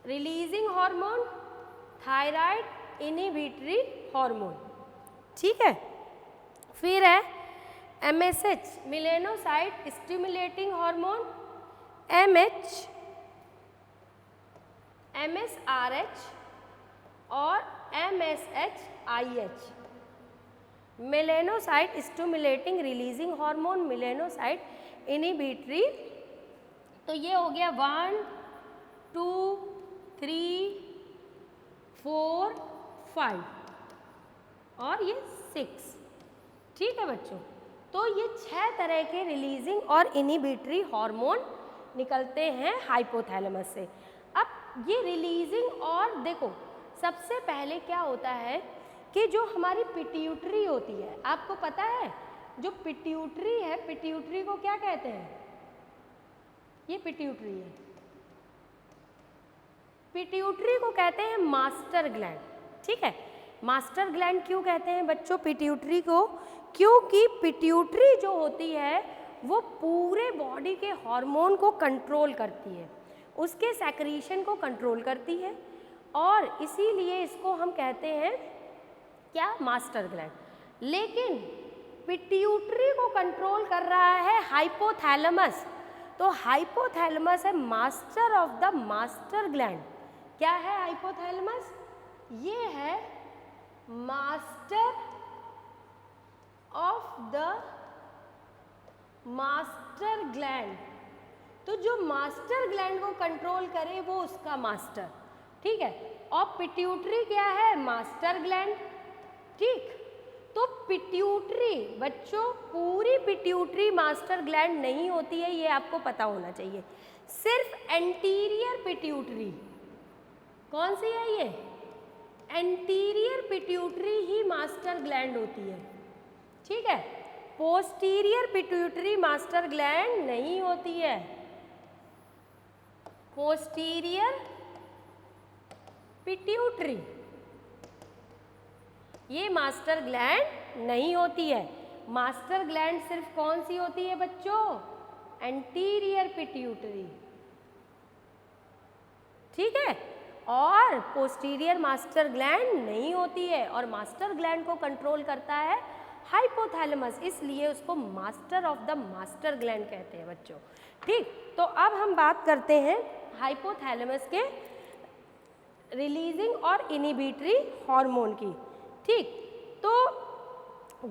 releasing hormone, thyroid inhibitory hormone, ठीक है। फिर है MSH melanocyte stimulating hormone, MSRH और MSHIH melanocyte stimulating releasing hormone, melanocyte inhibitory. तो ये हो गया 1 2 3 4 5 और ये 6, ठीक है बच्चों। तो ये 6 तरह के रिलीजिंग और इनिबिटरी हार्मोन निकलते हैं हाइपोथैलेमस से। अब ये रिलीजिंग, और देखो सबसे पहले क्या होता है कि जो हमारी पिट्यूटरी होती है, आपको पता है जो पिट्यूटरी है, पिट्यूटरी को क्या कहते हैं? ये पिट्यूटरी है, पिट्यूटरी को कहते हैं मास्टर ग्लैंड, ठीक है। मास्टर ग्लैंड क्यों कहते हैं बच्चों पिट्यूटरी को? क्योंकि पिट्यूटरी जो होती है वो पूरे बॉडी के हार्मोन को कंट्रोल करती है, उसके सेक्रीशन को कंट्रोल करती है, और इसीलिए इसको हम कहते हैं क्या, मास्टर ग्लैंड। लेकिन पिट्यूटरी को कंट्रोल कर रहा है हाइपोथैलेमस, तो हाइपोथैलेमस है master of the master gland. क्या है हाइपोथैलेमस? ये है master of the master gland. तो जो मास्टर ग्लैंड को कंट्रोल करे वो उसका मास्टर, ठीक है। और पिट्यूटरी क्या है? मास्टर ग्लैंड, ठीक। तो पिट्यूटरी बच्चों, पूरी पिट्यूटरी मास्टर ग्लैंड नहीं होती है, ये आपको पता होना चाहिए। सिर्फ एंटीरियर पिट्यूटरी, कौन सी है ये? एंटीरियर पिट्यूटरी ही मास्टर ग्लैंड होती है, ठीक है। पोस्टीरियर पिट्यूटरी मास्टर ग्लैंड नहीं होती है। पोस्टीरियर पिट्यूटरी ये मास्टर ग्लैंड नहीं होती है। मास्टर ग्लैंड सिर्फ कौन सी होती है बच्चों? एंटीरियर पिट्यूटरी, ठीक है। और पोस्टीरियर मास्टर ग्लैंड नहीं होती है, और मास्टर ग्लैंड को कंट्रोल करता है हाइपोथैलेमस, इसलिए उसको master of the master gland कहते हैं बच्चों, ठीक। तो अब हम बात करते हैं हाइपोथैलेमस के रिलीजिंग और इनिबिटरी हार्मोन की, ठीक। तो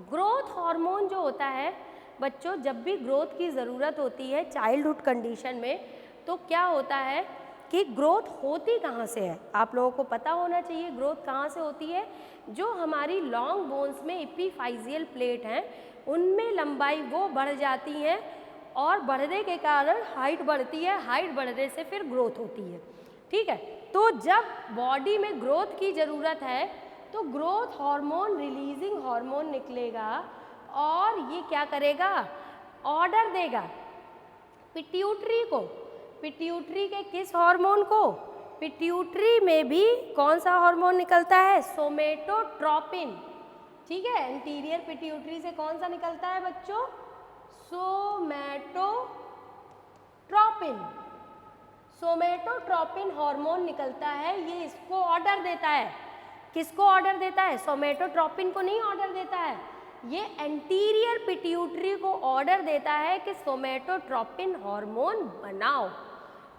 ग्रोथ हार्मोन जो होता है बच्चों, जब भी ग्रोथ की ज़रूरत होती है चाइल्डहुड कंडीशन में, तो क्या होता है कि ग्रोथ होती कहाँ से है? आप लोगों को पता होना चाहिए ग्रोथ कहाँ से होती है। जो हमारी लॉन्ग बोन्स में एपिफाइजियल प्लेट हैं, उनमें लंबाई वो बढ़ जाती है, और बढ़ने के कारण हाइट बढ़ती है, हाइट बढ़ने से फिर ग्रोथ होती है, ठीक है। तो जब बॉडी में ग्रोथ की ज़रूरत है तो ग्रोथ हार्मोन रिलीजिंग हार्मोन निकलेगा, और ये क्या करेगा? ऑर्डर देगा पिट्यूटरी को। पिट्यूटरी के किस हार्मोन को? पिट्यूटरी में भी कौन सा हार्मोन निकलता है? सोमेटोट्रोपिन, ठीक है। एंटीरियर पिट्यूटरी से कौन सा निकलता है बच्चों? सोमेटोट्रोपिन। सोमेटोट्रोपिन हार्मोन निकलता है, ये इसको ऑर्डर देता है। किसको ऑर्डर देता है? सोमेटोट्रोपिन को नहीं ऑर्डर देता है, ये एंटीरियर पिट्यूटरी को ऑर्डर देता है कि सोमेटोट्रोपिन हार्मोन बनाओ,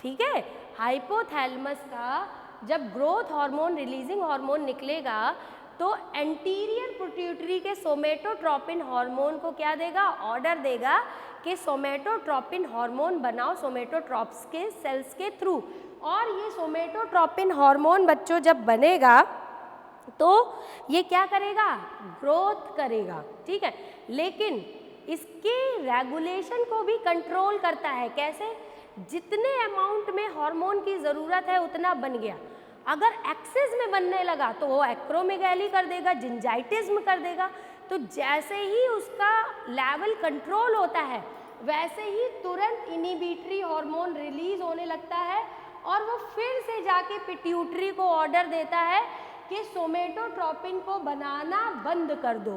ठीक है। हाइपोथैलेमस का जब ग्रोथ हार्मोन रिलीजिंग हार्मोन निकलेगा तो एंटीरियर पिट्यूटरी के सोमेटोट्रोपिन हार्मोन को क्या देगा? ऑर्डर देगा कि सोमेटोट्रोपिन हार्मोन बनाओ सोमेटोट्रोप्स के सेल्स के थ्रू। और ये सोमेटोट्रोपिन हार्मोन बच्चों जब बनेगा तो ये क्या करेगा? ग्रोथ करेगा, ठीक है। लेकिन इसके रेगुलेशन को भी कंट्रोल करता है। कैसे? जितने अमाउंट में हार्मोन की ज़रूरत है उतना बन गया, अगर एक्सेस में बनने लगा तो वो एक्रोमेगैली कर देगा, जिंजाइटिज्म कर देगा। तो जैसे ही उसका लेवल कंट्रोल होता है वैसे ही तुरंत इनिबिटरी हार्मोन रिलीज होने लगता है, और वो फिर से जाके पिट्यूटरी को ऑर्डर देता है कि सोमेटोट्रोपिन को बनाना बंद कर दो।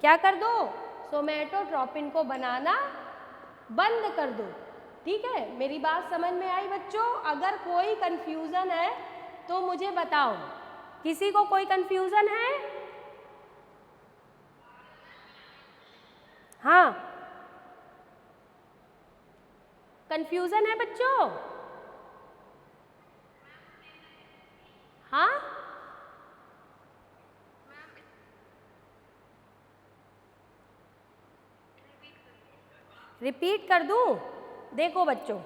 क्या कर दो? सोमेटोट्रोपिन को बनाना बंद कर दो, ठीक है। मेरी बात समझ में आई बच्चों? अगर कोई कंफ्यूजन है तो मुझे बताओ। किसी को कोई कंफ्यूजन है? हाँ, कंफ्यूजन है बच्चों? हाँ, रिपीट कर दूं? देखो बच्चों,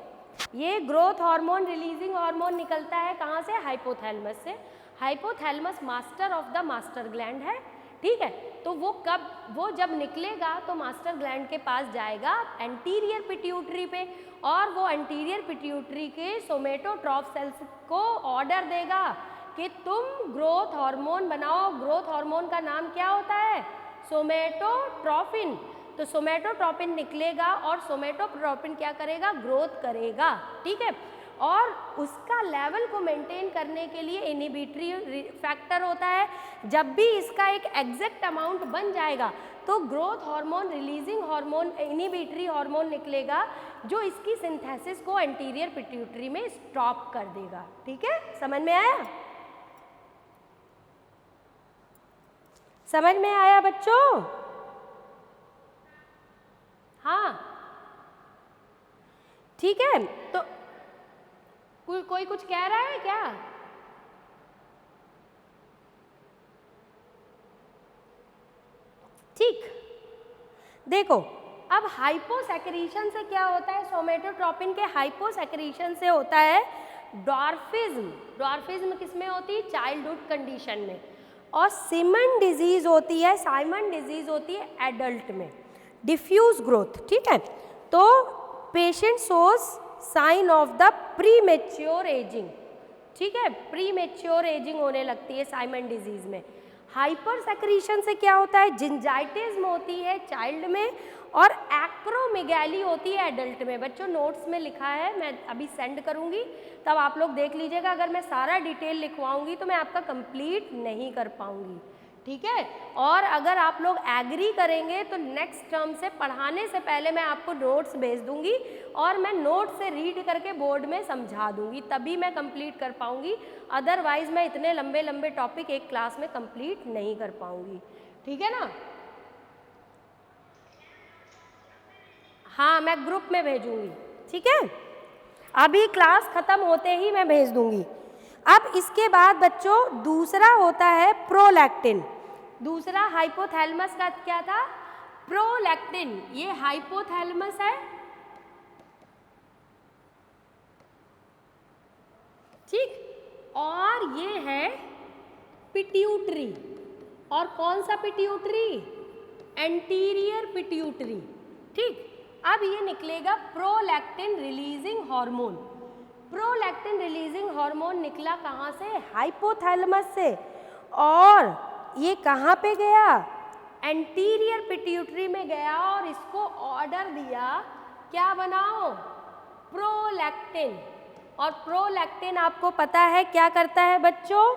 ये ग्रोथ हार्मोन रिलीजिंग हार्मोन निकलता है कहाँ से? हाइपोथैलेमस से। Hypothalamus master of the master gland है, ठीक है। तो वो जब निकलेगा तो मास्टर ग्लैंड के पास जाएगा एंटीरियर पिट्यूटरी पे, और वो एंटीरियर पिट्यूटरी के सोमेटोट्रोफ सेल्स को ऑर्डर देगा कि तुम ग्रोथ हार्मोन बनाओ। ग्रोथ हार्मोन का नाम क्या होता है? सोमेटोट्रोपिन। तो सोमेटोट्रोपिन निकलेगा और सोमेटोट्रोपिन क्या करेगा? ग्रोथ करेगा, ठीक है। और उसका लेवल को मेंटेन करने के लिए इनहिबिटरी फैक्टर होता है। जब भी इसका एक एग्जैक्ट अमाउंट बन जाएगा तो growth hormone, releasing hormone, inhibitory hormone निकलेगा जो इसकी सिंथेसिस को एंटीरियर पिट्यूटरी में स्टॉप कर देगा। ठीक है, समझ में आया? समझ में आया बच्चों? हाँ, ठीक है। तो कोई कुछ कह रहा है क्या? ठीक, देखो अब हाइपोसेक्रीशन से क्या होता है, सोमेटोट्रोपिन के हाइपोसेक्रीशन से होता है डॉर्फिज्म। डॉर्फिज्म किस में होती है? चाइल्डहुड कंडीशन में। और साइमन डिजीज होती है, साइमन डिजीज होती है एडल्ट में, डिफ्यूज ग्रोथ। ठीक है, तो patient shows sign of the premature ageing. ठीक है, प्रीमेच्योर एजिंग होने लगती है साइमन डिजीज में। हाइपर सेक्रीशन से क्या होता है? जिंजाइटिज्म होती है चाइल्ड में और एक्रोमेगैली होती है एडल्ट में। बच्चों नोट्स में लिखा है, मैं अभी सेंड करूंगी, तब आप लोग देख लीजिएगा। अगर मैं सारा डिटेल लिखवाऊंगी तो मैं आपका कंप्लीट नहीं कर पाऊंगी। ठीक है, और अगर आप लोग एग्री करेंगे तो नेक्स्ट टर्म से पढ़ाने से पहले मैं आपको नोट्स भेज दूंगी और मैं नोट से रीड करके बोर्ड में समझा दूंगी, तभी मैं कंप्लीट कर पाऊंगी। अदरवाइज मैं इतने लंबे लंबे टॉपिक एक क्लास में कंप्लीट नहीं कर पाऊंगी। ठीक है ना? हाँ, मैं ग्रुप में भेजूंगी। ठीक है, अभी क्लास खत्म होते ही मैं भेज दूंगी। अब इसके बाद बच्चों दूसरा होता है प्रोलैक्टिन। दूसरा हाइपोथैलेमस का क्या था? प्रोलैक्टिन। ये हाइपोथैलेमस है। ठीक, और ये है पिट्यूटरी। और कौन सा पिट्यूटरी? Anterior pituitary. ठीक, अब ये निकलेगा prolactin releasing hormone. Prolactin releasing hormone निकला कहाँ से? हाइपोथैलेमस से। और ये कहाँ पे गया? एंटीरियर पिट्यूटरी में गया और इसको ऑर्डर दिया क्या बनाओ? प्रोलैक्टिन। और प्रोलैक्टिन आपको पता है क्या करता है बच्चों?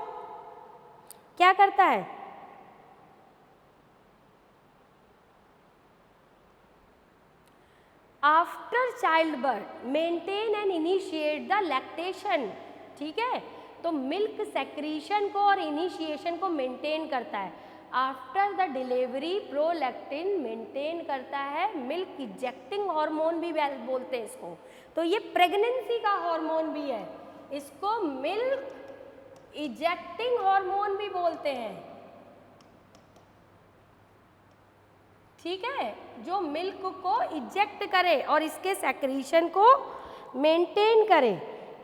क्या करता है? After child birth maintain and initiate the lactation. ठीक है, तो मिल्क सेक्रीशन को और इनिशिएशन को मेंटेन करता है। After the delivery prolactin maintain करता है मिल्क इजेक्टिंग हार्मोन भी बोलते हैं इसको। तो ये प्रेगनेंसी का हार्मोन भी है, इसको मिल्क इजेक्टिंग हार्मोन भी बोलते हैं। ठीक है, जो मिल्क को इजेक्ट करे और इसके सेक्रीशन को मेंटेन करे।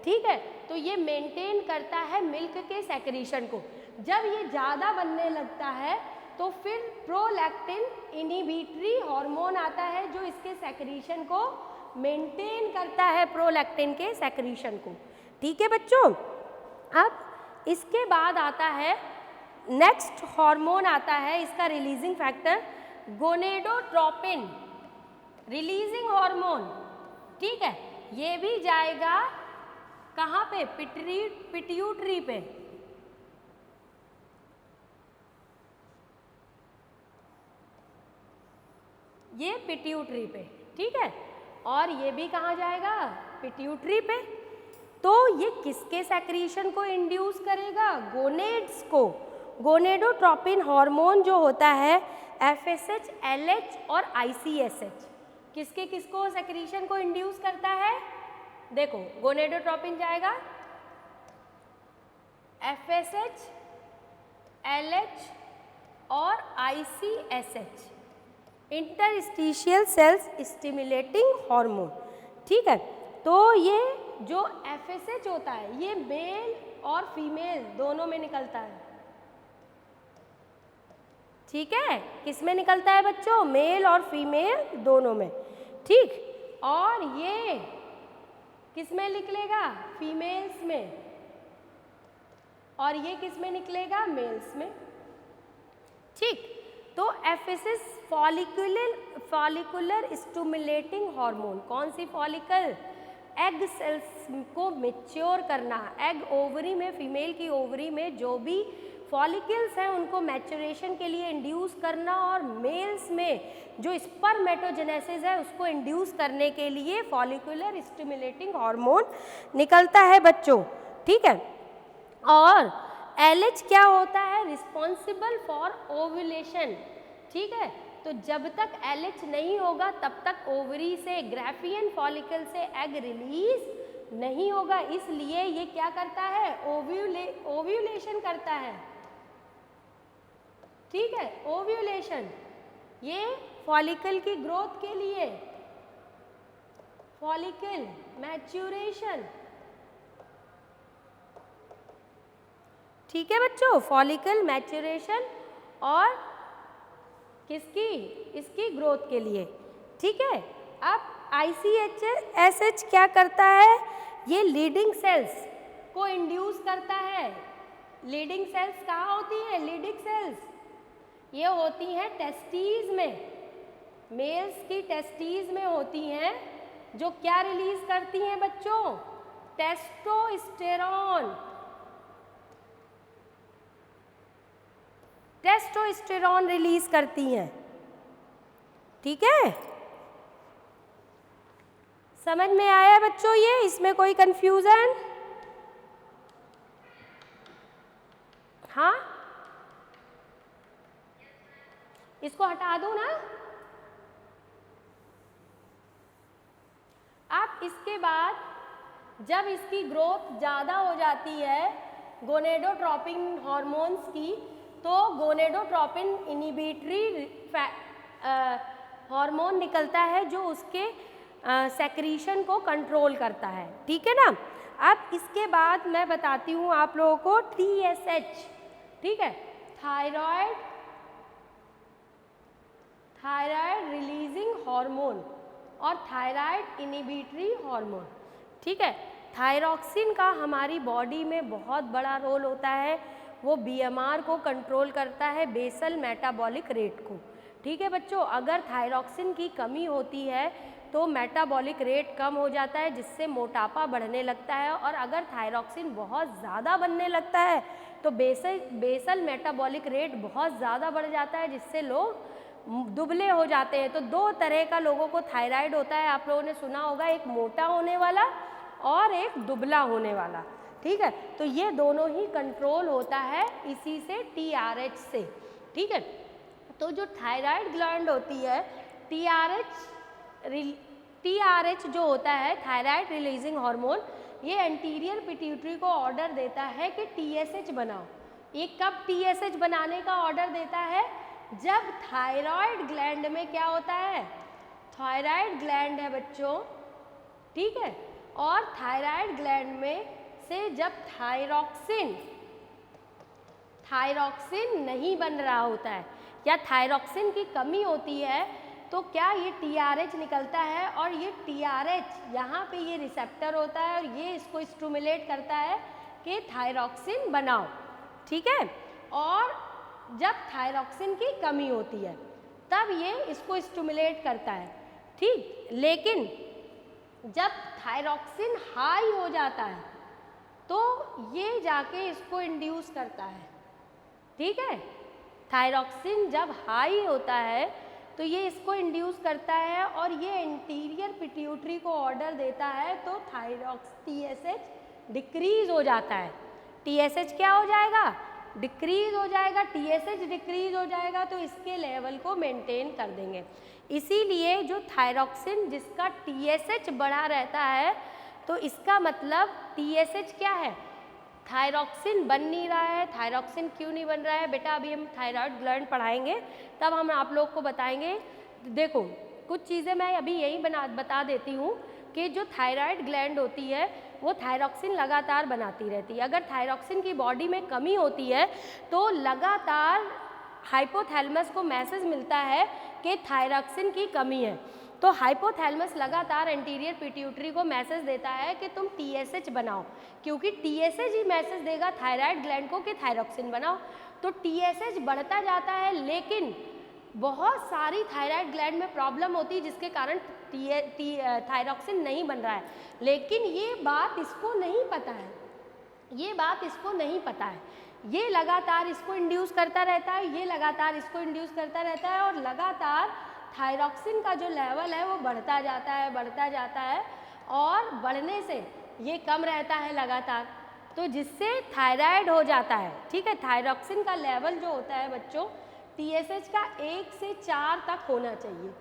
ठीक है, तो ये मेंटेन करता है मिल्क के सेक्रीशन को। जब ये ज़्यादा बनने लगता है तो फिर प्रोलैक्टिन इनहिबिटरी हार्मोन आता है जो इसके सेक्रीशन को मेंटेन करता है, प्रोलैक्टिन के सेक्रीशन को। ठीक है बच्चों, अब इसके बाद आता है नेक्स्ट हार्मोन आता है इसका releasing factor gonadotropin releasing hormone. ठीक है, ये भी जाएगा कहाँ पे? पिट्यूटरी पे। ये पिट्यूटरी पे। ठीक है, और ये भी कहाँ जाएगा? पिट्यूटरी पे। तो ये किसके सेक्रीशन को इंड्यूस करेगा? गोनेड्स को। गोनेडोट्रोपिन हार्मोन जो होता है FSH, LH और ICSH किसको सेक्रीशन को इंड्यूस करता है? देखो गोनेडोट्रोपिन जाएगा FSH, LH और ICSH interstitial cells stimulating hormone. ठीक है, तो ये जो FSH होता है ये मेल और फीमेल दोनों में निकलता है। ठीक है, किस में निकलता है बच्चों? मेल और फीमेल दोनों में। ठीक, और ये किस में निकलेगा? फीमेल्स में। और ये किस में निकलेगा? मेल्स में। ठीक, तो FSH फॉलिकुलर स्टिमुलेटिंग हार्मोन। कौन सी फॉलिकल? एग सेल्स को मैच्योर करना, एग ओवरी में, फीमेल की ओवरी में जो भी फॉलिकल्स हैं उनको मैच्योरेशन के लिए इंड्यूस करना, और मेल्स में जो स्पर्मेटोजेनेसिस है उसको इंड्यूस करने के लिए फॉलिकुलर स्टिमुलेटिंग हार्मोन निकलता है बच्चों, ठीक है। और LH क्या होता है? रिस्पॉन्सिबल फॉर ओव्यूलेशन, ठीक है। तो जब तक LH नहीं होगा तब तक ओवरी से, ग्राफियन फॉलिकल से एग रिलीज नहीं होगा, इसलिए ये क्या करता है? ओव्यूलेशन करता है, ठीक है। ओव्यूलेशन ये फॉलिकल की ग्रोथ के लिए, फॉलिकल मैच्योरेशन, ठीक है बच्चों, फॉलिकल मैच्योरेशन और किसकी? इसकी ग्रोथ के लिए, ठीक है। अब ICSH क्या करता है? ये लीडिंग सेल्स को इंड्यूस करता है। लीडिंग सेल्स कहाँ होती हैं? लीडिंग सेल्स ये होती हैं टेस्टीज में, मेल्स की टेस्टीज में होती हैं, जो क्या रिलीज करती हैं बच्चों? टेस्टोस्टेरोन, टेस्टोस्टेरोन रिलीज करती हैं, ठीक है। समझ में आया बच्चों ये? इसमें कोई कंफ्यूजन? हाँ, इसको हटा दो ना। अब इसके बाद जब इसकी ग्रोथ ज़्यादा हो जाती है गोनेडोट्रोपिन हार्मोन्स की, तो गोनेडोट्रोपिन इनिबिटरी हार्मोन निकलता है जो उसके सेक्रीशन को कंट्रोल करता है, ठीक है ना। अब इसके बाद मैं बताती हूँ आप लोगों को TSH, ठीक है, थायराइड रिलीजिंग हार्मोन और थायराइड इनिबिटरी हार्मोन, ठीक है। थायरॉक्सिन का हमारी बॉडी में बहुत बड़ा रोल होता है, वो BMR को कंट्रोल करता है, बेसल मेटाबॉलिक रेट को, ठीक है बच्चों। अगर थायरॉक्सिन की कमी होती है तो मेटाबॉलिक रेट कम हो जाता है, जिससे मोटापा बढ़ने लगता है, और अगर थायरॉक्सिन बहुत ज़्यादा बनने लगता है तो बेसल मेटाबॉलिक रेट बहुत ज़्यादा बढ़ जाता है, जिससे लोग दुबले हो जाते हैं। तो दो तरह का लोगों को थायराइड होता है, आप लोगों ने सुना होगा, एक मोटा होने वाला और एक दुबला होने वाला, ठीक है। तो ये दोनों ही कंट्रोल होता है इसी से, TRH से, ठीक है। तो जो थायराइड ग्लैंड होती है, TRH जो होता है थायराइड रिलीजिंग हार्मोन, ये एंटीरियर पिट्यूटरी को ऑर्डर देता है कि TSH बनाओ। ये कब TSH बनाने का ऑर्डर देता है? जब थायराइड ग्लैंड में क्या होता है? थायराइड ग्लैंड है बच्चों, ठीक है। और थायराइड ग्लैंड में से जब थायरॉक्सिन नहीं बन रहा होता है या थायरॉक्सिन की कमी होती है, तो क्या ये TRH निकलता है, और ये TRH यहाँ पे ये रिसेप्टर होता है और ये इसको स्टिमुलेट करता है कि थायरॉक्सिन बनाओ, ठीक है। और जब थायरॉक्सिन की कमी होती है तब ये इसको स्टिमुलेट करता है, ठीक। लेकिन जब थायरॉक्सिन हाई हो जाता है तो ये जाके इसको इंड्यूस करता है, ठीक है। थायरॉक्सिन जब हाई होता है तो ये इसको इंड्यूस करता है और ये एंटीरियर पिट्यूटरी को ऑर्डर देता है, तो TSH डिक्रीज हो जाता है। TSH क्या हो जाएगा? डिक्रीज हो जाएगा। TSH डिक्रीज हो जाएगा तो इसके लेवल को मेंटेन कर देंगे। इसीलिए जो थायरॉक्सिन जिसका TSH बढ़ा रहता है, तो इसका मतलब TSH क्या है? थायरॉक्सिन बन नहीं रहा है। थायरॉक्सिन क्यों नहीं बन रहा है बेटा? अभी हम थायराइड ग्लैंड पढ़ाएंगे तब हम आप लोग को बताएंगे। देखो कुछ चीज़ें मैं अभी यही बता देती हूँ कि जो थायराइड ग्लैंड होती है वो थायरॉक्सिन लगातार बनाती रहती है। अगर थायरॉक्सिन की बॉडी में कमी होती है तो लगातार हाइपोथैलेमस को मैसेज मिलता है कि थायरॉक्सिन की कमी है, तो हाइपोथैलेमस लगातार एंटीरियर पिट्यूटरी को मैसेज देता है कि तुम TSH बनाओ, क्योंकि TSH ही मैसेज देगा थायराइड ग्लैंड को कि थायरॉक्सिन बनाओ। तो TSH बढ़ता जाता है, लेकिन बहुत सारी थायराइड ग्लैंड में प्रॉब्लम होती है जिसके कारण थायरॉक्सिन नहीं बन रहा है, लेकिन ये बात इसको नहीं पता है, ये बात इसको नहीं पता है। ये लगातार इसको इंड्यूस करता रहता है, ये लगातार इसको इंड्यूस करता रहता है, और लगातार थायरॉक्सिन का जो लेवल है वो बढ़ता जाता है, बढ़ता जाता है, और बढ़ने से ये कम रहता है लगातार, तो जिससे थायराइड हो जाता है। ठीक है, थायरॉक्सिन का लेवल जो होता है बच्चों TSH का 1 से 4 तक होना चाहिए।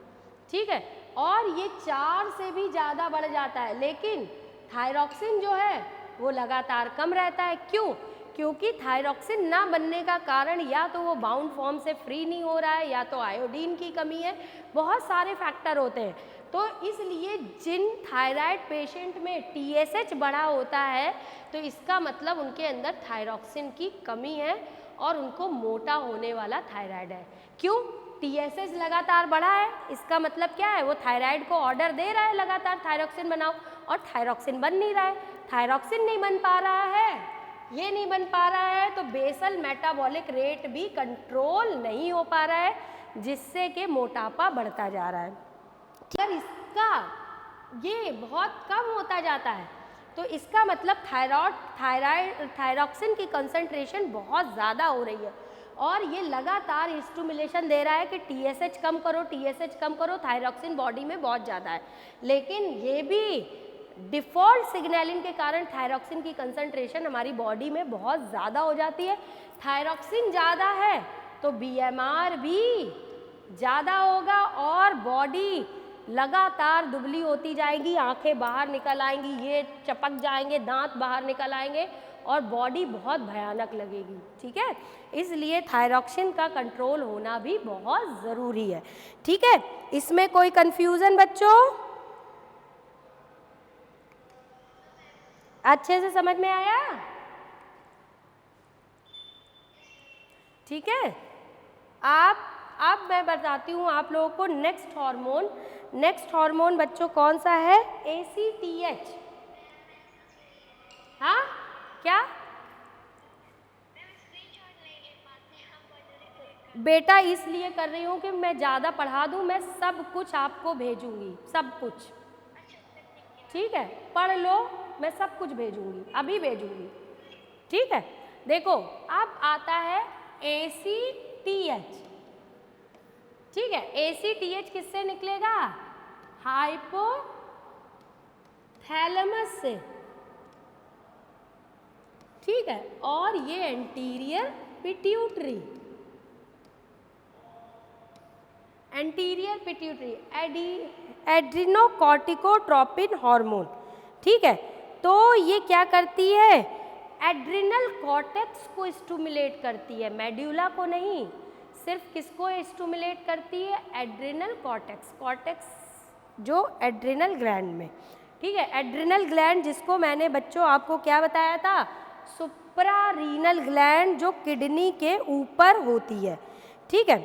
ठीक है, और ये 4 से भी ज़्यादा बढ़ जाता है, लेकिन थायरॉक्सिन जो है वो लगातार कम रहता है। क्यों? क्योंकि थायरॉक्सिन ना बनने का कारण या तो वो बाउंड फॉर्म से फ्री नहीं हो रहा है, या तो आयोडीन की कमी है, बहुत सारे फैक्टर होते हैं। तो इसलिए जिन थायराइड पेशेंट में TSH बढ़ा होता है, तो इसका मतलब उनके अंदर थायरॉक्सिन की कमी है और उनको मोटा होने वाला थायराइड है। क्यों? TSH लगातार बढ़ा है, इसका मतलब क्या है? वो थायराइड को ऑर्डर दे रहा है लगातार थायरॉक्सिन बनाओ, और थायरॉक्सिन बन नहीं रहा है। थायरॉक्सिन नहीं बन पा रहा है, ये नहीं बन पा रहा है, तो बेसल मेटाबॉलिक रेट भी कंट्रोल नहीं हो पा रहा है, जिससे कि मोटापा बढ़ता जा रहा है। अगर इसका ये बहुत कम होता जाता है, तो इसका मतलब थायरॉक्सिन की कंसंट्रेशन बहुत ज़्यादा हो रही है, और ये लगातार स्टिमुलेशन दे रहा है कि TSH कम करो, TSH कम करो, थायरॉक्सिन बॉडी में बहुत ज़्यादा है। लेकिन ये भी डिफ़ॉल्ट सिग्नलिंग के कारण थायरॉक्सिन की कंसंट्रेशन हमारी बॉडी में बहुत ज़्यादा हो जाती है। थायरॉक्सिन ज़्यादा है तो BMR भी ज़्यादा होगा, और बॉडी लगातार दुबली होती जाएगी, आंखें बाहर निकल आएंगी, ये चपक जाएंगे, दांत बाहर निकल आएंगे, और बॉडी बहुत भयानक लगेगी। ठीक है, इसलिए थायरॉक्सिन का कंट्रोल होना भी बहुत ज़रूरी है। ठीक है, इसमें कोई कंफ्यूजन बच्चों? अच्छे से समझ में आया? ठीक है, अब मैं बताती हूँ आप लोगों को नेक्स्ट हार्मोन। नेक्स्ट हार्मोन बच्चों कौन सा है? ACTH। हाँ, क्या बेटा? इसलिए कर रही हूँ कि मैं ज़्यादा पढ़ा दूँ, मैं सब कुछ आपको भेजूँगी, सब कुछ। ठीक है, पढ़ लो, मैं सब कुछ भेजूँगी, अभी भेजूँगी। ठीक है, देखो अब आता है ACTH। ठीक है, ACTH किससे निकलेगा? हाइपोथैलेमस से। ठीक है, और ये एंटीरियर पिट्यूटरी, एड्रिनोकॉर्टिकोट्रोपिन हार्मोन। ठीक है, तो ये क्या करती है? एड्रिनल कॉर्टेक्स को स्टिमुलेट करती है, मेड्यूला को नहीं। सिर्फ किसको स्टिमुलेट करती है? Adrenal cortex. कॉर्टेक्स जो एड्रिनल ग्लैंड में। ठीक है, एड्रिनल ग्लैंड जिसको मैंने बच्चों आपको क्या बताया था? सुप्रारीनल ग्लैंड, जो किडनी के ऊपर होती है। ठीक है,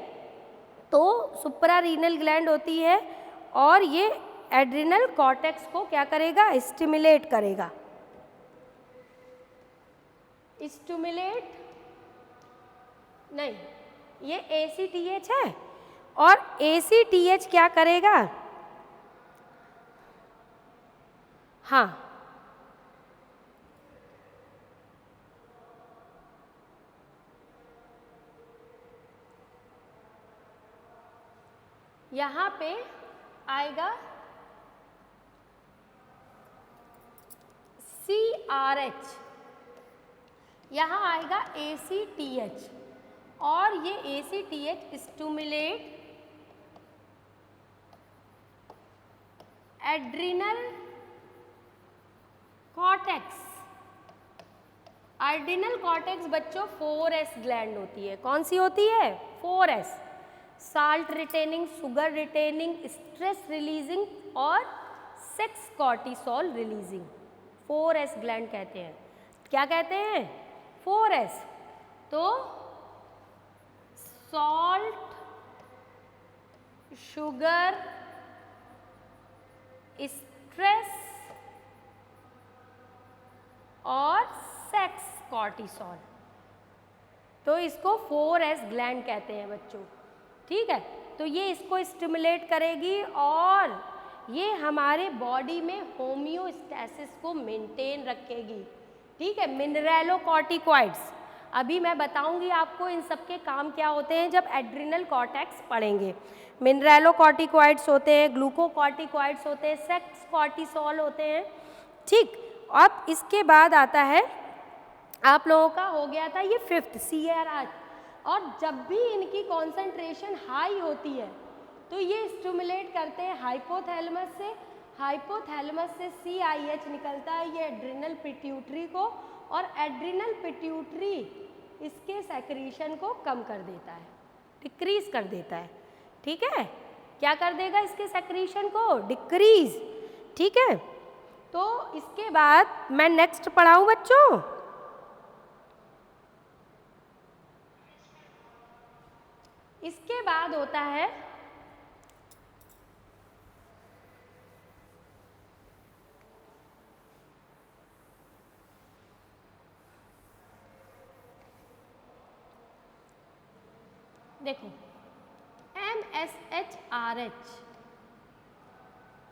तो सुप्रारीनल ग्लैंड होती है, और ये एड्रिनल कॉर्टेक्स को क्या करेगा? स्टिमुलेट करेगा। स्टिमुलेट नहीं, ये ACTH है, और ACTH क्या करेगा? हाँ, यहाँ पे आएगा CRH, यहाँ आएगा ACTH, और ये ACTH stimulate adrenal cortex. Adrenal cortex बच्चों 4S ग्लैंड होती है। कौन सी होती है? 4S। Salt retaining, sugar retaining, stress releasing और sex cortisol releasing, 4S gland कहते हैं। क्या कहते हैं? 4S। तो सॉल्ट, शुगर, स्ट्रेस और सेक्स कॉर्टिसोल, तो इसको 4S ग्लैंड कहते हैं बच्चों। ठीक है, तो ये इसको स्टिमुलेट करेगी, और ये हमारे बॉडी में होम्योस्टैसिस को मेंटेन रखेगी, ठीक है। मिनरलोकॉर्टिकॉइड्स, अभी मैं बताऊंगी आपको इन सब के काम क्या होते हैं जब एड्रिनल कॉर्टेक्स पढ़ेंगे। मिनरलोकॉर्टिकॉइड्स होते हैं, ग्लूकोकॉर्टिकॉइड्स होते हैं, सेक्स कॉर्टिसोल होते हैं, ठीक। अब इसके बाद आता है आप लोगों का हो गया था ये 5th CRH, और जब भी इनकी कॉन्सेंट्रेशन हाई होती है तो ये स्टिमुलेट करते हैं हाइपोथैलेमस से CIH निकलता है ये एड्रिनल पिट्यूटरी को, और एड्रिनल पिट्यूटरी इसके सेक्रीशन को कम कर देता है, डिक्रीज कर देता है, ठीक है। क्या कर देगा इसके सेक्रीशन को? डिक्रीज, ठीक है। तो इसके बाद मैं नेक्स्ट पढ़ाऊँ बच्चों, इसके बाद होता है देखो MSHRH,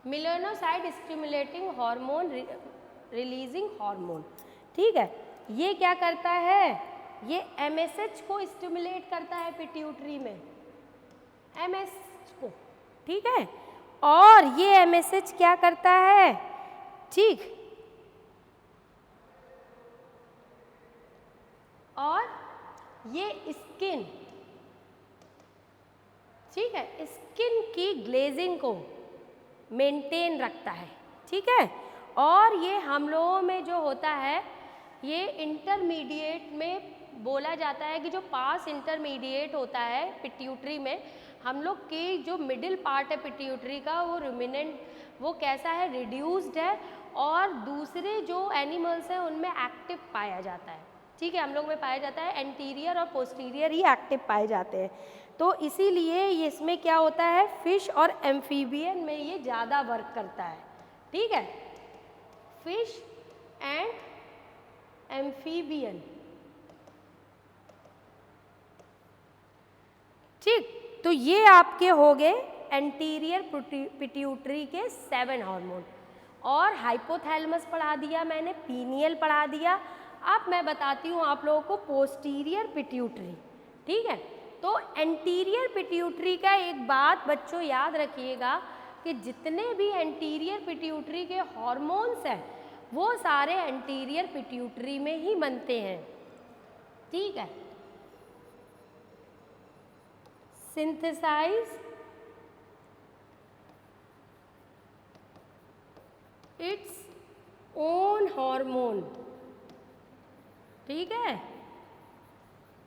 melanocyte stimulating hormone releasing hormone, ठीक है। ये क्या करता है? ये MSH को स्टिमुलेट करता है पिट्यूटरी में, MSH को, ठीक है। और ये MSH क्या करता है? ठीक, और ये स्किन, ठीक है, स्किन की ग्लेजिंग को मेंटेन रखता है, ठीक है। और ये हम लोगों में जो होता है ये इंटरमीडिएट में बोला जाता है कि जो पास इंटरमीडिएट होता है पिट्यूटरी में, हम लोग की जो मिडिल पार्ट है पिट्यूटरी का वो रुमिनेंट, वो कैसा है? रिड्यूस्ड है, और दूसरे जो एनिमल्स हैं उनमें एक्टिव पाया जाता है, ठीक है। हम लोग में पाया जाता है एंटीरियर और पोस्टीरियर ही एक्टिव पाए जाते हैं, तो इसीलिए ये इसमें क्या होता है, फिश और एम्फीबियन में ये ज़्यादा वर्क करता है, ठीक है। फिश एंड एम्फीबियन, ठीक। तो ये आपके हो गए एंटीरियर पिट्यूटरी के 7 हार्मोन, और हाइपोथैलेमस पढ़ा दिया मैंने, पीनियल पढ़ा दिया। अब मैं बताती हूँ आप लोगों को पोस्टीरियर पिट्यूटरी, ठीक है। तो एंटीरियर पिट्यूटरी का एक बात बच्चों याद रखिएगा कि जितने भी एंटीरियर पिट्यूटरी के हॉर्मोन्स हैं वो सारे एंटीरियर पिट्यूटरी में ही बनते हैं, ठीक है। सिंथेसाइज इट्स ओन हार्मोन, ठीक है।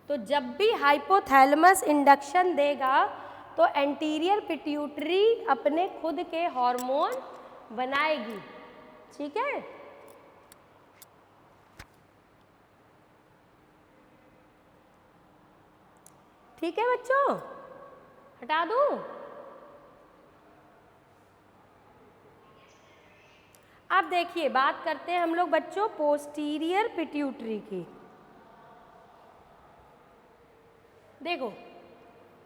तो जब भी हाइपोथैलेमस इंडक्शन देगा तो एंटीरियर पिट्यूटरी अपने खुद के हार्मोन बनाएगी, ठीक है। ठीक है बच्चों, हटा दूं? अब देखिए बात करते हैं हम लोग बच्चों पोस्टीरियर पिट्यूटरी की। देखो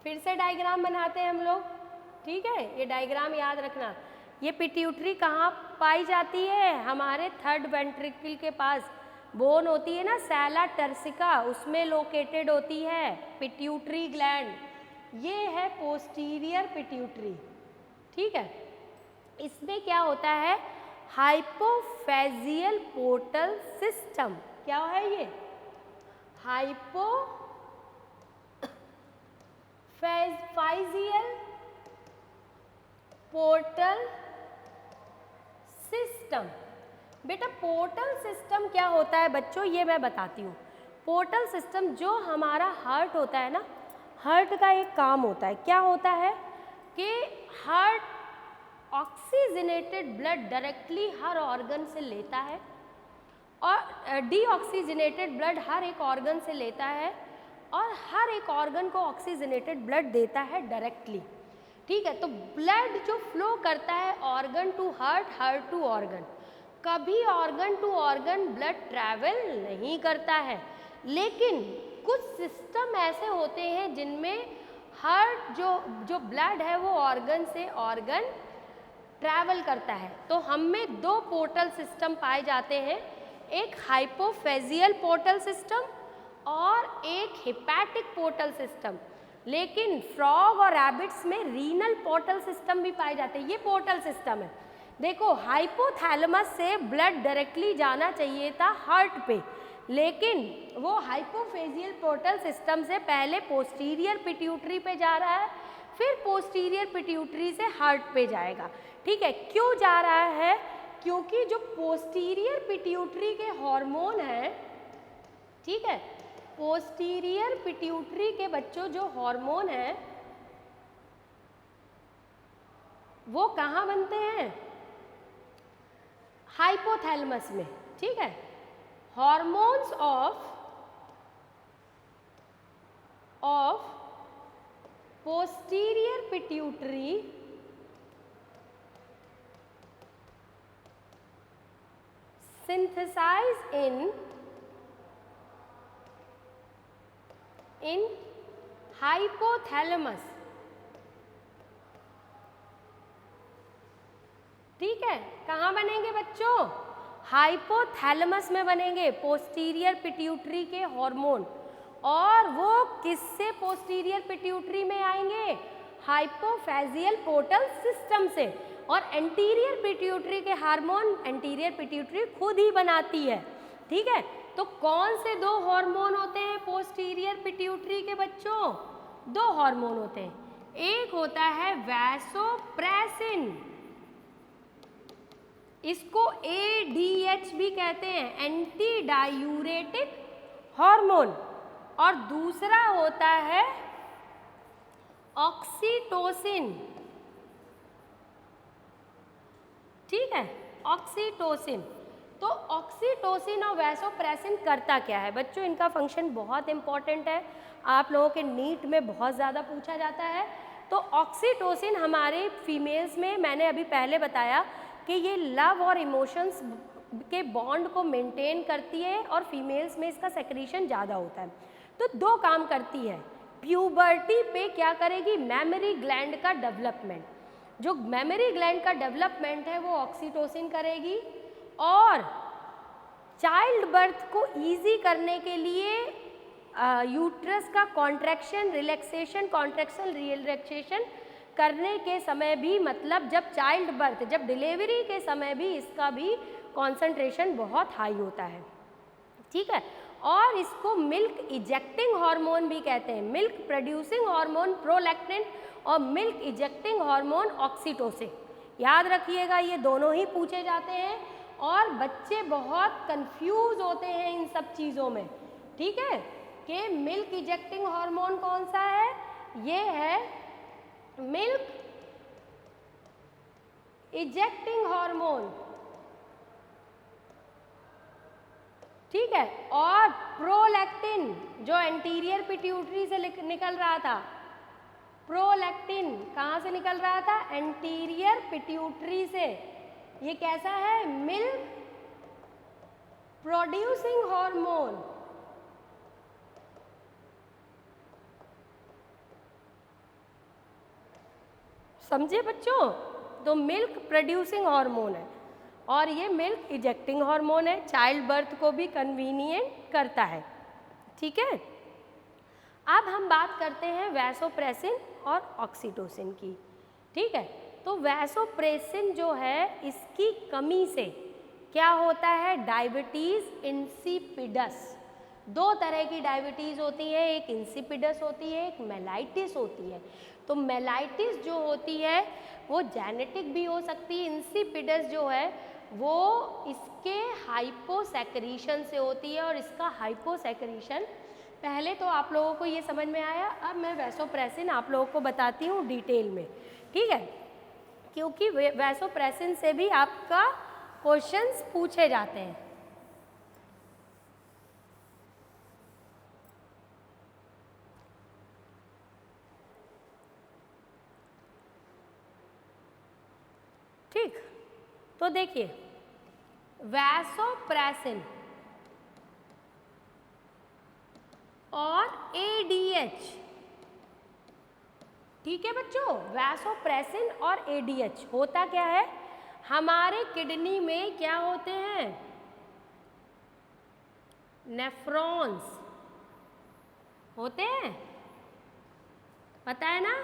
फिर से डायग्राम बनाते हैं हम लोग, ठीक है। ये डायग्राम याद रखना। ये पिट्यूटरी कहाँ पाई जाती है? हमारे 3rd वेंट्रिकल के पास बोन होती है ना, सैला टर्सिका, उसमें लोकेटेड होती है पिट्यूटरी ग्लैंड। ये है पोस्टीरियर पिट्यूटरी, ठीक है। इसमें क्या होता है? हाइपोफेजियल पोर्टल सिस्टम। क्या है ये? हाइपोफेजियल पोर्टल सिस्टम। बेटा पोर्टल सिस्टम क्या होता है बच्चों, ये मैं बताती हूँ। पोर्टल सिस्टम जो हमारा हार्ट होता है ना, हार्ट का एक काम होता है, क्या होता है कि हार्ट ऑक्सीजनेटेड ब्लड डायरेक्टली हर ऑर्गन से लेता है, और डीऑक्सीजनेटेड ब्लड हर एक ऑर्गन से लेता है, और हर एक ऑर्गन को ऑक्सीजनेटेड ब्लड देता है डायरेक्टली, ठीक है। तो ब्लड जो फ्लो करता है organ to heart, heart to organ, कभी organ to organ blood travel नहीं करता है। लेकिन कुछ सिस्टम ऐसे होते हैं जिनमें हार्ट जो ब्लड है वो ऑर्गन से ऑर्गन ट्रैवल करता है। तो हम में दो पोर्टल सिस्टम पाए जाते हैं, एक हाइपोफेजियल पोर्टल सिस्टम और एक हिपैटिक पोर्टल सिस्टम। लेकिन फ्रॉग और रैबिट्स में रीनल पोर्टल सिस्टम भी पाए जाते हैं। ये पोर्टल सिस्टम है। देखो, हाइपोथैलेमस से ब्लड डायरेक्टली जाना चाहिए था हार्ट पे, लेकिन वो हाइपोफेजियल पोर्टल सिस्टम से पहले पोस्टीरियर पिट्यूटरी पे जा रहा है, फिर पोस्टीरियर पिट्यूटरी से हार्ट पे जाएगा। ठीक है, क्यों जा रहा है? क्योंकि जो पोस्टीरियर पिट्यूटरी के हार्मोन हैं, ठीक है, पोस्टीरियर पिट्यूटरी के बच्चों जो हार्मोन हैं वो कहाँ बनते हैं? हाइपोथैलेमस में। ठीक है, hormones of posterior pituitary synthesize in hypothalamus। ठीक है, कहाँ बनेंगे बच्चों? हाइपोथैलेमस में बनेंगे पोस्टीरियर पिट्यूटरी के हार्मोन। और वो किससे पोस्टीरियर पिट्यूटरी में आएंगे? हाइपोफेजियल पोर्टल सिस्टम से। और एंटीरियर पिट्यूटरी के हार्मोन एंटीरियर पिट्यूटरी खुद ही बनाती है। ठीक है, तो कौन से दो हार्मोन होते हैं पोस्टीरियर पिट्यूटरी के बच्चों? दो हार्मोन होते हैं, एक होता है वैसोप्रेसिन, इसको ADH भी कहते हैं, एंटी डायूरेटिक हार्मोन। और दूसरा होता है ऑक्सीटोसिन। ठीक है, ऑक्सीटोसिन। तो ऑक्सीटोसिन और वैसोप्रेसिन करता क्या है बच्चों? इनका फंक्शन बहुत इंपॉर्टेंट है, आप लोगों के नीट में बहुत ज़्यादा पूछा जाता है। तो ऑक्सीटोसिन हमारे फीमेल्स में, मैंने अभी पहले बताया कि ये लव और इमोशंस के बॉन्ड को मेंटेन करती है और फीमेल्स में इसका सेक्रीशन ज़्यादा होता है। तो दो काम करती है, प्यूबर्टी पे क्या करेगी? मेमोरी ग्लैंड का डेवलपमेंट, जो मेमोरी ग्लैंड का डेवलपमेंट है वो ऑक्सीटोसिन करेगी। और चाइल्ड बर्थ को इजी करने के लिए यूट्रस का कॉन्ट्रैक्शन रिलैक्सेशन, कॉन्ट्रैक्शन रिलैक्सेशन करने के समय भी, मतलब जब चाइल्ड बर्थ, जब डिलीवरी के समय भी इसका भी कॉन्सेंट्रेशन बहुत हाई होता है। ठीक है, और इसको मिल्क इजेक्टिंग हार्मोन भी कहते हैं, मिल्क प्रोड्यूसिंग हार्मोन प्रोलैक्टिन और मिल्क इजेक्टिंग हार्मोन ऑक्सीटोसिन। याद रखिएगा, ये दोनों ही पूछे जाते हैं और बच्चे बहुत कंफ्यूज होते हैं इन सब चीज़ों में। ठीक है, कि मिल्क इजेक्टिंग हार्मोन कौन सा है? ये है मिल्क इजेक्टिंग हार्मोन। ठीक है, और प्रोलैक्टिन जो एंटीरियर पिट्यूटरी से निकल रहा था, प्रोलैक्टिन कहाँ से निकल रहा था? एंटीरियर पिट्यूटरी से। ये कैसा है? Milk producing hormone. समझे बच्चों? तो मिल्क प्रोड्यूसिंग हार्मोन है और ये मिल्क इजेक्टिंग हार्मोन है, चाइल्ड बर्थ को भी कन्वीनियंट करता है। ठीक है, अब हम बात करते हैं वैसोप्रेसिन और ऑक्सीटोसिन की। ठीक है, तो वैसोप्रेसिन जो है, इसकी कमी से क्या होता है? Diabetes insipidus. दो तरह की डायबिटीज़ होती है, एक इंसिपिडस होती है, एक मेलाइटिस होती है। तो मेलाइटिस जो होती है वो जेनेटिक भी हो सकती है, इंसिपिडस जो है वो इसके हाइपोसेक्रीशन से होती है। और इसका हाइपोसेक्रीशन, पहले तो आप लोगों को ये समझ में आया, अब मैं वैसोप्रेसिन आप लोगों को बताती हूँ डिटेल में। ठीक है, क्योंकि वैसोप्रेसिन से भी आपका क्वेश्चंस पूछे जाते हैं। ठीक, तो देखिए वैसोप्रेसिन और ADH, ठीक है बच्चों, वैसोप्रेसिन और एडीएच होता क्या है, हमारे किडनी में क्या होते हैं, नेफ्रॉन्स होते हैं, पता है ना।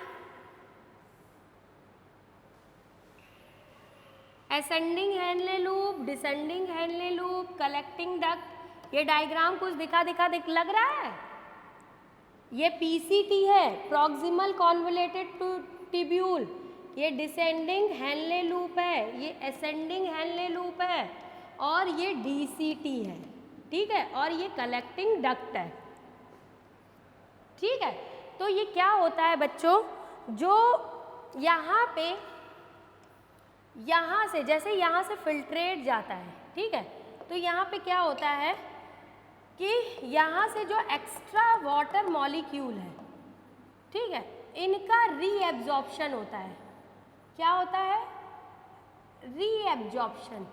Ascending Henle loop, descending Henle loop, collecting duct, ये डायग्राम कुछ दिख लग रहा है। ये पीसीटी है, प्रॉक्सिमल कॉन्वोलेटेड ट्यूब्यूल, ये डिसेंडिंग हेनले लूप है, ये असेंडिंग हेनले लूप है, और ये डीसीटी है, ठीक है, और ये कलेक्टिंग डक्ट है, ठीक है। तो ये क्या होता है बच्चों, जो यहाँ पे यहाँ से जैसे यहाँ से फिल्ट्रेट जाता है, ठीक है, तो यहाँ पे क्या होता है कि यहाँ से जो एक्स्ट्रा वाटर मॉलिक्यूल है, ठीक है, इनका रीएब्जॉर्प्शन होता है। क्या होता है, रीएब्जॉर्प्शन।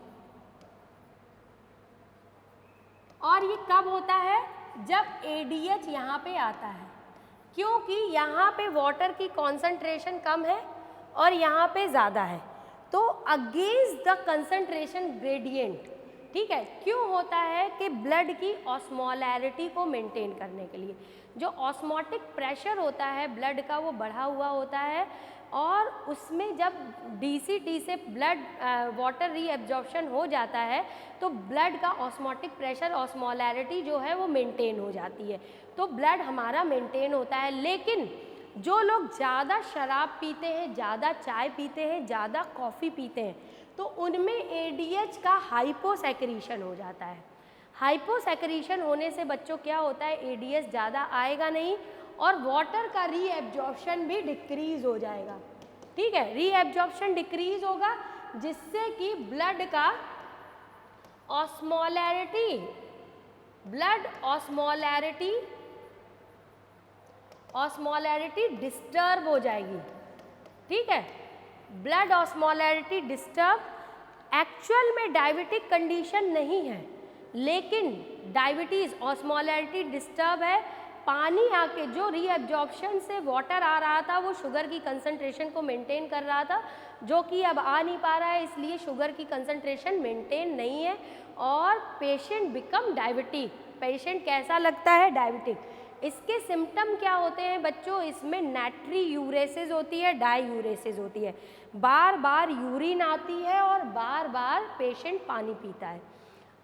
और ये कब होता है, जब एडीएच यहाँ पे आता है, क्योंकि यहाँ पे वाटर की कॉन्सेंट्रेशन कम है और यहाँ पे ज़्यादा है, तो अगेंस्ट द कंसंट्रेशन ग्रेडियंट, ठीक है, क्यों होता है कि ब्लड की ऑस्मोलैरिटी को मेंटेन करने के लिए जो ऑस्मोटिक प्रेशर होता है ब्लड का वो बढ़ा हुआ होता है, और उसमें जब डीसीटी से ब्लड वाटर रीएब्जॉर्प्शन हो जाता है तो ब्लड का ऑस्मोटिक प्रेशर ऑस्मोलैरिटी जो है वो मेंटेन हो जाती है, तो ब्लड हमारा मेंटेन होता है। लेकिन जो लोग ज़्यादा शराब पीते हैं, ज़्यादा चाय पीते हैं, ज़्यादा कॉफ़ी पीते हैं, तो उनमें एडीएच का हाइपोसेक्रीशन हो जाता है। हाइपोसेक्रीशन होने से बच्चों क्या होता है, एडीएच ज़्यादा आएगा नहीं और वाटर का रीएब्जॉर्प्शन भी डिक्रीज हो जाएगा, ठीक है, रीएब्जॉर्प्शन डिक्रीज होगा जिससे कि ब्लड का ऑस्मोलैरिटी, ब्लड ऑस्मोलैरिटी डिस्टर्ब हो जाएगी, ठीक है, ब्लड ऑस्मोलैरिटी डिस्टर्ब। एक्चुअल में डायबिटिक कंडीशन नहीं है, लेकिन डायबिटीज़ ऑस्मोलैरिटी डिस्टर्ब है। पानी आके जो रीएब्जॉर्प्शन से वाटर आ रहा था वो शुगर की कंसंट्रेशन को मेंटेन कर रहा था, जो कि अब आ नहीं पा रहा है, इसलिए शुगर की कंसंट्रेशन मेंटेन नहीं है और पेशेंट बिकम डायबिटिक। पेशेंट कैसा लगता है, डायबिटिक। इसके सिम्टम क्या होते हैं बच्चों, इसमें नाइट्री यूरेसिस होती है, डाईयूरेसिस होती है, बार बार यूरिन आती है और बार बार पेशेंट पानी पीता है,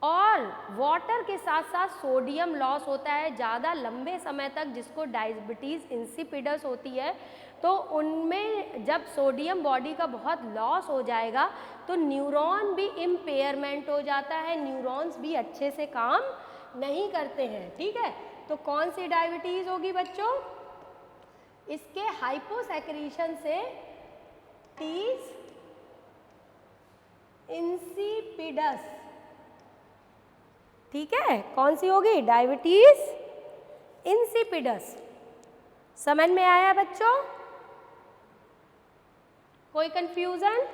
और वाटर के साथ साथ सोडियम लॉस होता है ज़्यादा लंबे समय तक, जिसको डायबिटीज़ इंसिपिडस होती है। तो उनमें जब सोडियम बॉडी का बहुत लॉस हो जाएगा तो न्यूरॉन भी इम्पेयरमेंट हो जाता है, न्यूरॉन्स भी अच्छे से काम नहीं करते हैं, ठीक है। तो कौन सी डायबिटीज़ होगी बच्चों, इसके हाइपोसेक्रीशन से टीज इंसिपिडस, ठीक है, कौन सी होगी, डायबिटीज इंसिपिडस। समझ में आया बच्चों, कोई कंफ्यूजन?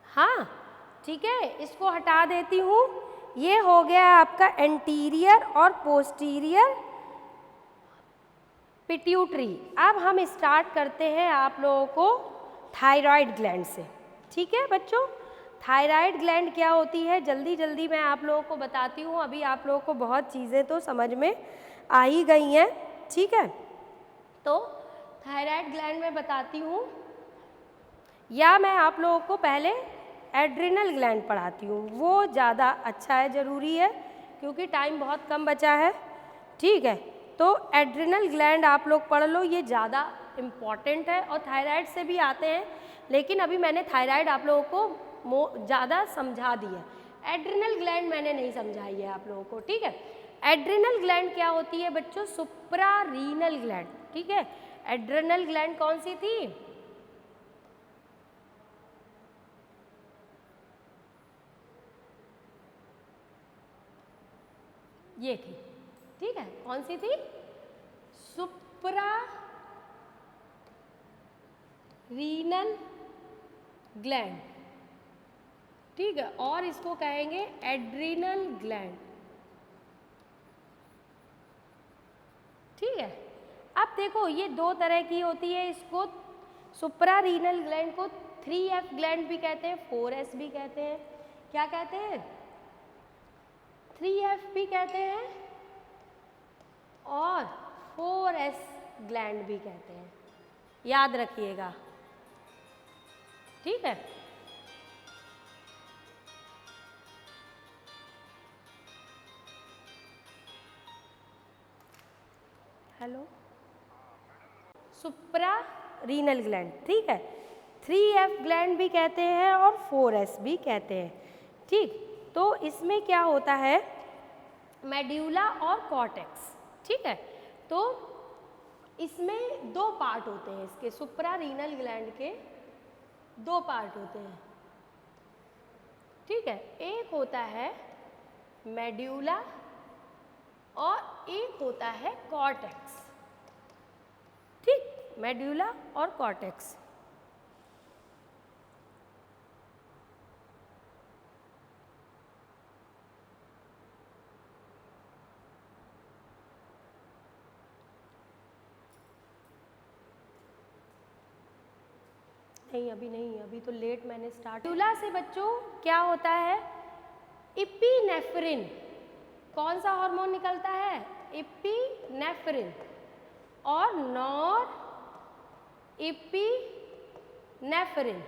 हाँ ठीक है, इसको हटा देती हूँ। ये हो गया आपका एंटीरियर और पोस्टीरियर पिट्यूटरी। अब हम स्टार्ट करते हैं आप लोगों को थायराइड ग्लैंड से, ठीक है बच्चों। थायराइड ग्लैंड क्या होती है, जल्दी जल्दी मैं आप लोगों को बताती हूँ। अभी आप लोगों को बहुत चीज़ें तो समझ में आ ही गई हैं, ठीक है। तो थायराइड ग्लैंड में बताती हूँ, या मैं आप लोगों को पहले एड्रिनल ग्लैंड पढ़ाती हूँ, वो ज़्यादा अच्छा है, ज़रूरी है, क्योंकि टाइम बहुत कम बचा है, ठीक है। तो एड्रिनल ग्लैंड आप लोग पढ़ लो, ये ज़्यादा इम्पॉर्टेंट है, और थायराइड से भी आते हैं, लेकिन अभी मैंने थायराइड आप लोगों को ज़्यादा समझा दी है, एड्रिनल ग्लैंड मैंने नहीं समझाई है आप लोगों को, ठीक है। एड्रिनल ग्लैंड क्या होती है बच्चों, सुप्रारीनल ग्लैंड, ठीक है। एड्रिनल ग्लैंड कौन सी थी, ये थी, ठीक है, कौन सी थी, सुप्रारीनल ग्लैंड, ठीक है, और इसको कहेंगे एड्रिनल ग्लैंड, ठीक है। देखो ये दो तरह की होती है, इसको सुप्रा रीनल ग्लैंड को 3F ग्लैंड भी कहते हैं, 4S भी कहते हैं। क्या कहते हैं? 3F भी कहते हैं और 4S ग्लैंड भी कहते हैं, याद रखिएगा, ठीक है। हेलो, सुप्रा रीनल ग्लैंड, ठीक है, 3F ग्लैंड भी कहते हैं और 4S भी कहते हैं, ठीक। तो इसमें क्या होता है, मेड्यूला और कॉर्टेक्स, ठीक है। तो इसमें दो पार्ट होते हैं, इसके सुप्रा रीनल ग्लैंड के दो पार्ट होते हैं, ठीक है। एक होता है मेड्यूला और एक होता है कॉर्टेक्स, ठीक, मेड्यूला और कॉर्टेक्स। नहीं अभी नहीं, अभी तो लेट मैंने स्टार्ट। मेड्यूला से बच्चों क्या होता है, इपिनेफ्रिन, कौन सा हार्मोन निकलता है, इपिनेफ्रिन, और नॉर इपिनेफ्रिन,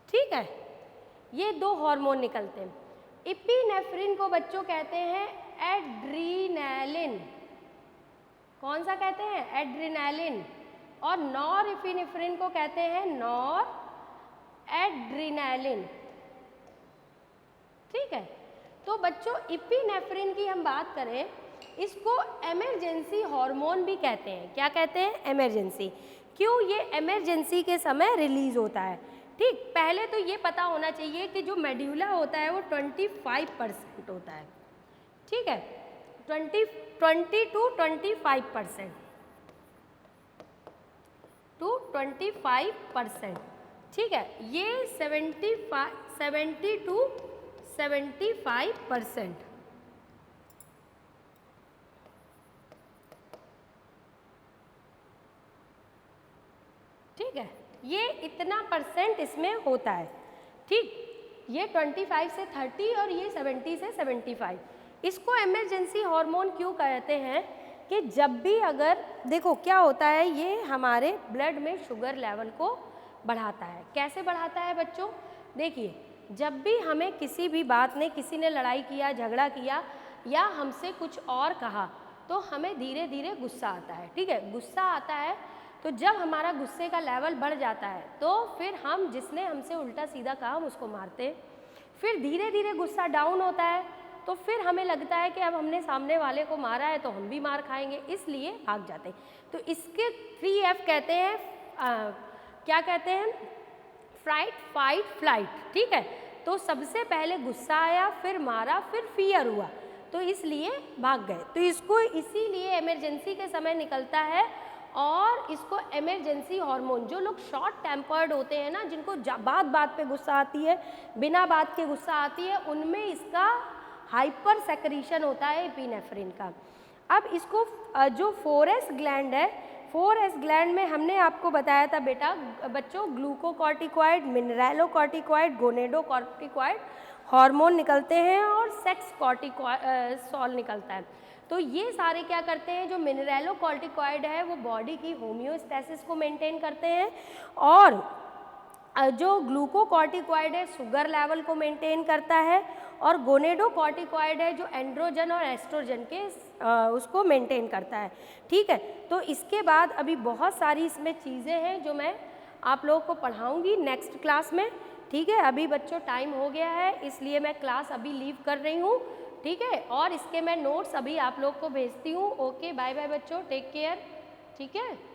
ठीक है, ये दो हार्मोन निकलते हैं। इपिनेफ्रिन को बच्चों कहते हैं एड्रीनैलिन, कौन सा कहते हैं, एड्रीनैलिन, और नॉर इपिनेफ्रिन को कहते हैं नॉर एड्रीनैलिन, ठीक है। तो बच्चों इपिनेफ्रिन की हम बात करें, इसको इमरजेंसी हार्मोन भी कहते हैं, क्या कहते हैं, इमरजेंसी, क्यों, ये इमरजेंसी के समय रिलीज होता है, ठीक। पहले तो ये पता होना चाहिए कि जो मेड्यूला होता है वो 25% होता है, ठीक है, 20 to 25%, to 25%, ठीक है, ये 70 to 75%, ठीक है, ये इतना परसेंट इसमें होता है, ठीक। ये 25 से 30 और ये 70 से 75। इसको इमरजेंसी हार्मोन क्यों कहते हैं कि जब भी अगर देखो क्या होता है, ये हमारे ब्लड में शुगर लेवल को बढ़ाता है। कैसे बढ़ाता है बच्चों, देखिए जब भी हमें किसी भी बात ने, किसी ने लड़ाई किया, झगड़ा किया या हमसे कुछ और कहा, तो हमें धीरे धीरे गुस्सा आता है, ठीक है, गुस्सा आता है। तो जब हमारा गुस्से का लेवल बढ़ जाता है तो फिर हम, जिसने हमसे उल्टा सीधा कहा, हम उसको मारते हैं। फिर धीरे धीरे गुस्सा डाउन होता है, तो फिर हमें लगता है कि अब हमने सामने वाले को मारा है तो हम भी मार खाएंगे, इसलिए भाग जाते हैं। तो इसके 3F कहते हैं, क्या कहते हैं, फ्राइट, फाइट, फ्लाइट, ठीक है। तो सबसे पहले गुस्सा आया, फिर मारा, फिर फियर हुआ, तो इसलिए भाग गए। तो इसको इसीलिए इमरजेंसी के समय निकलता है। और इसको इमरजेंसी हार्मोन, जो लोग शॉर्ट टेम्पर्ड होते हैं ना, जिनको बात बात पे गुस्सा आती है, बिना बात के गुस्सा आती है, उनमें इसका हाइपर सेक्रीशन होता है एपिनेफ्रिन का। अब इसको जो 4S ग्लैंड है, 4S ग्लैंड में हमने आपको बताया था बेटा बच्चों, ग्लूकोकॉर्टिकॉइड, मिनरलोकॉर्टिकॉइड, गोनेडोकॉर्टिकॉइड हार्मोन निकलते हैं और सेक्स कॉर्टिसोल निकलता है। तो ये सारे क्या करते हैं, जो मिनरलोकॉर्टिकॉइड है वो बॉडी की होम्योस्टैसिस को मेंटेन करते हैं, और जो ग्लूकोकॉर्टिकॉइड है शुगर लेवल को मेंटेन करता है, और गोनेडोकॉर्टिकॉइड है जो एंड्रोजन और एस्ट्रोजन के उसको मेंटेन करता है, ठीक है। तो इसके बाद अभी बहुत सारी इसमें चीज़ें हैं जो मैं आप लोगों को पढ़ाऊंगी नेक्स्ट क्लास में, ठीक है। अभी बच्चों टाइम हो गया है, इसलिए मैं क्लास अभी लीव कर रही हूँ, ठीक है। और इसके मैं नोट्स अभी आप लोग को भेजती हूँ। ओके, बाय बाय बच्चों, टेक केयर, ठीक है।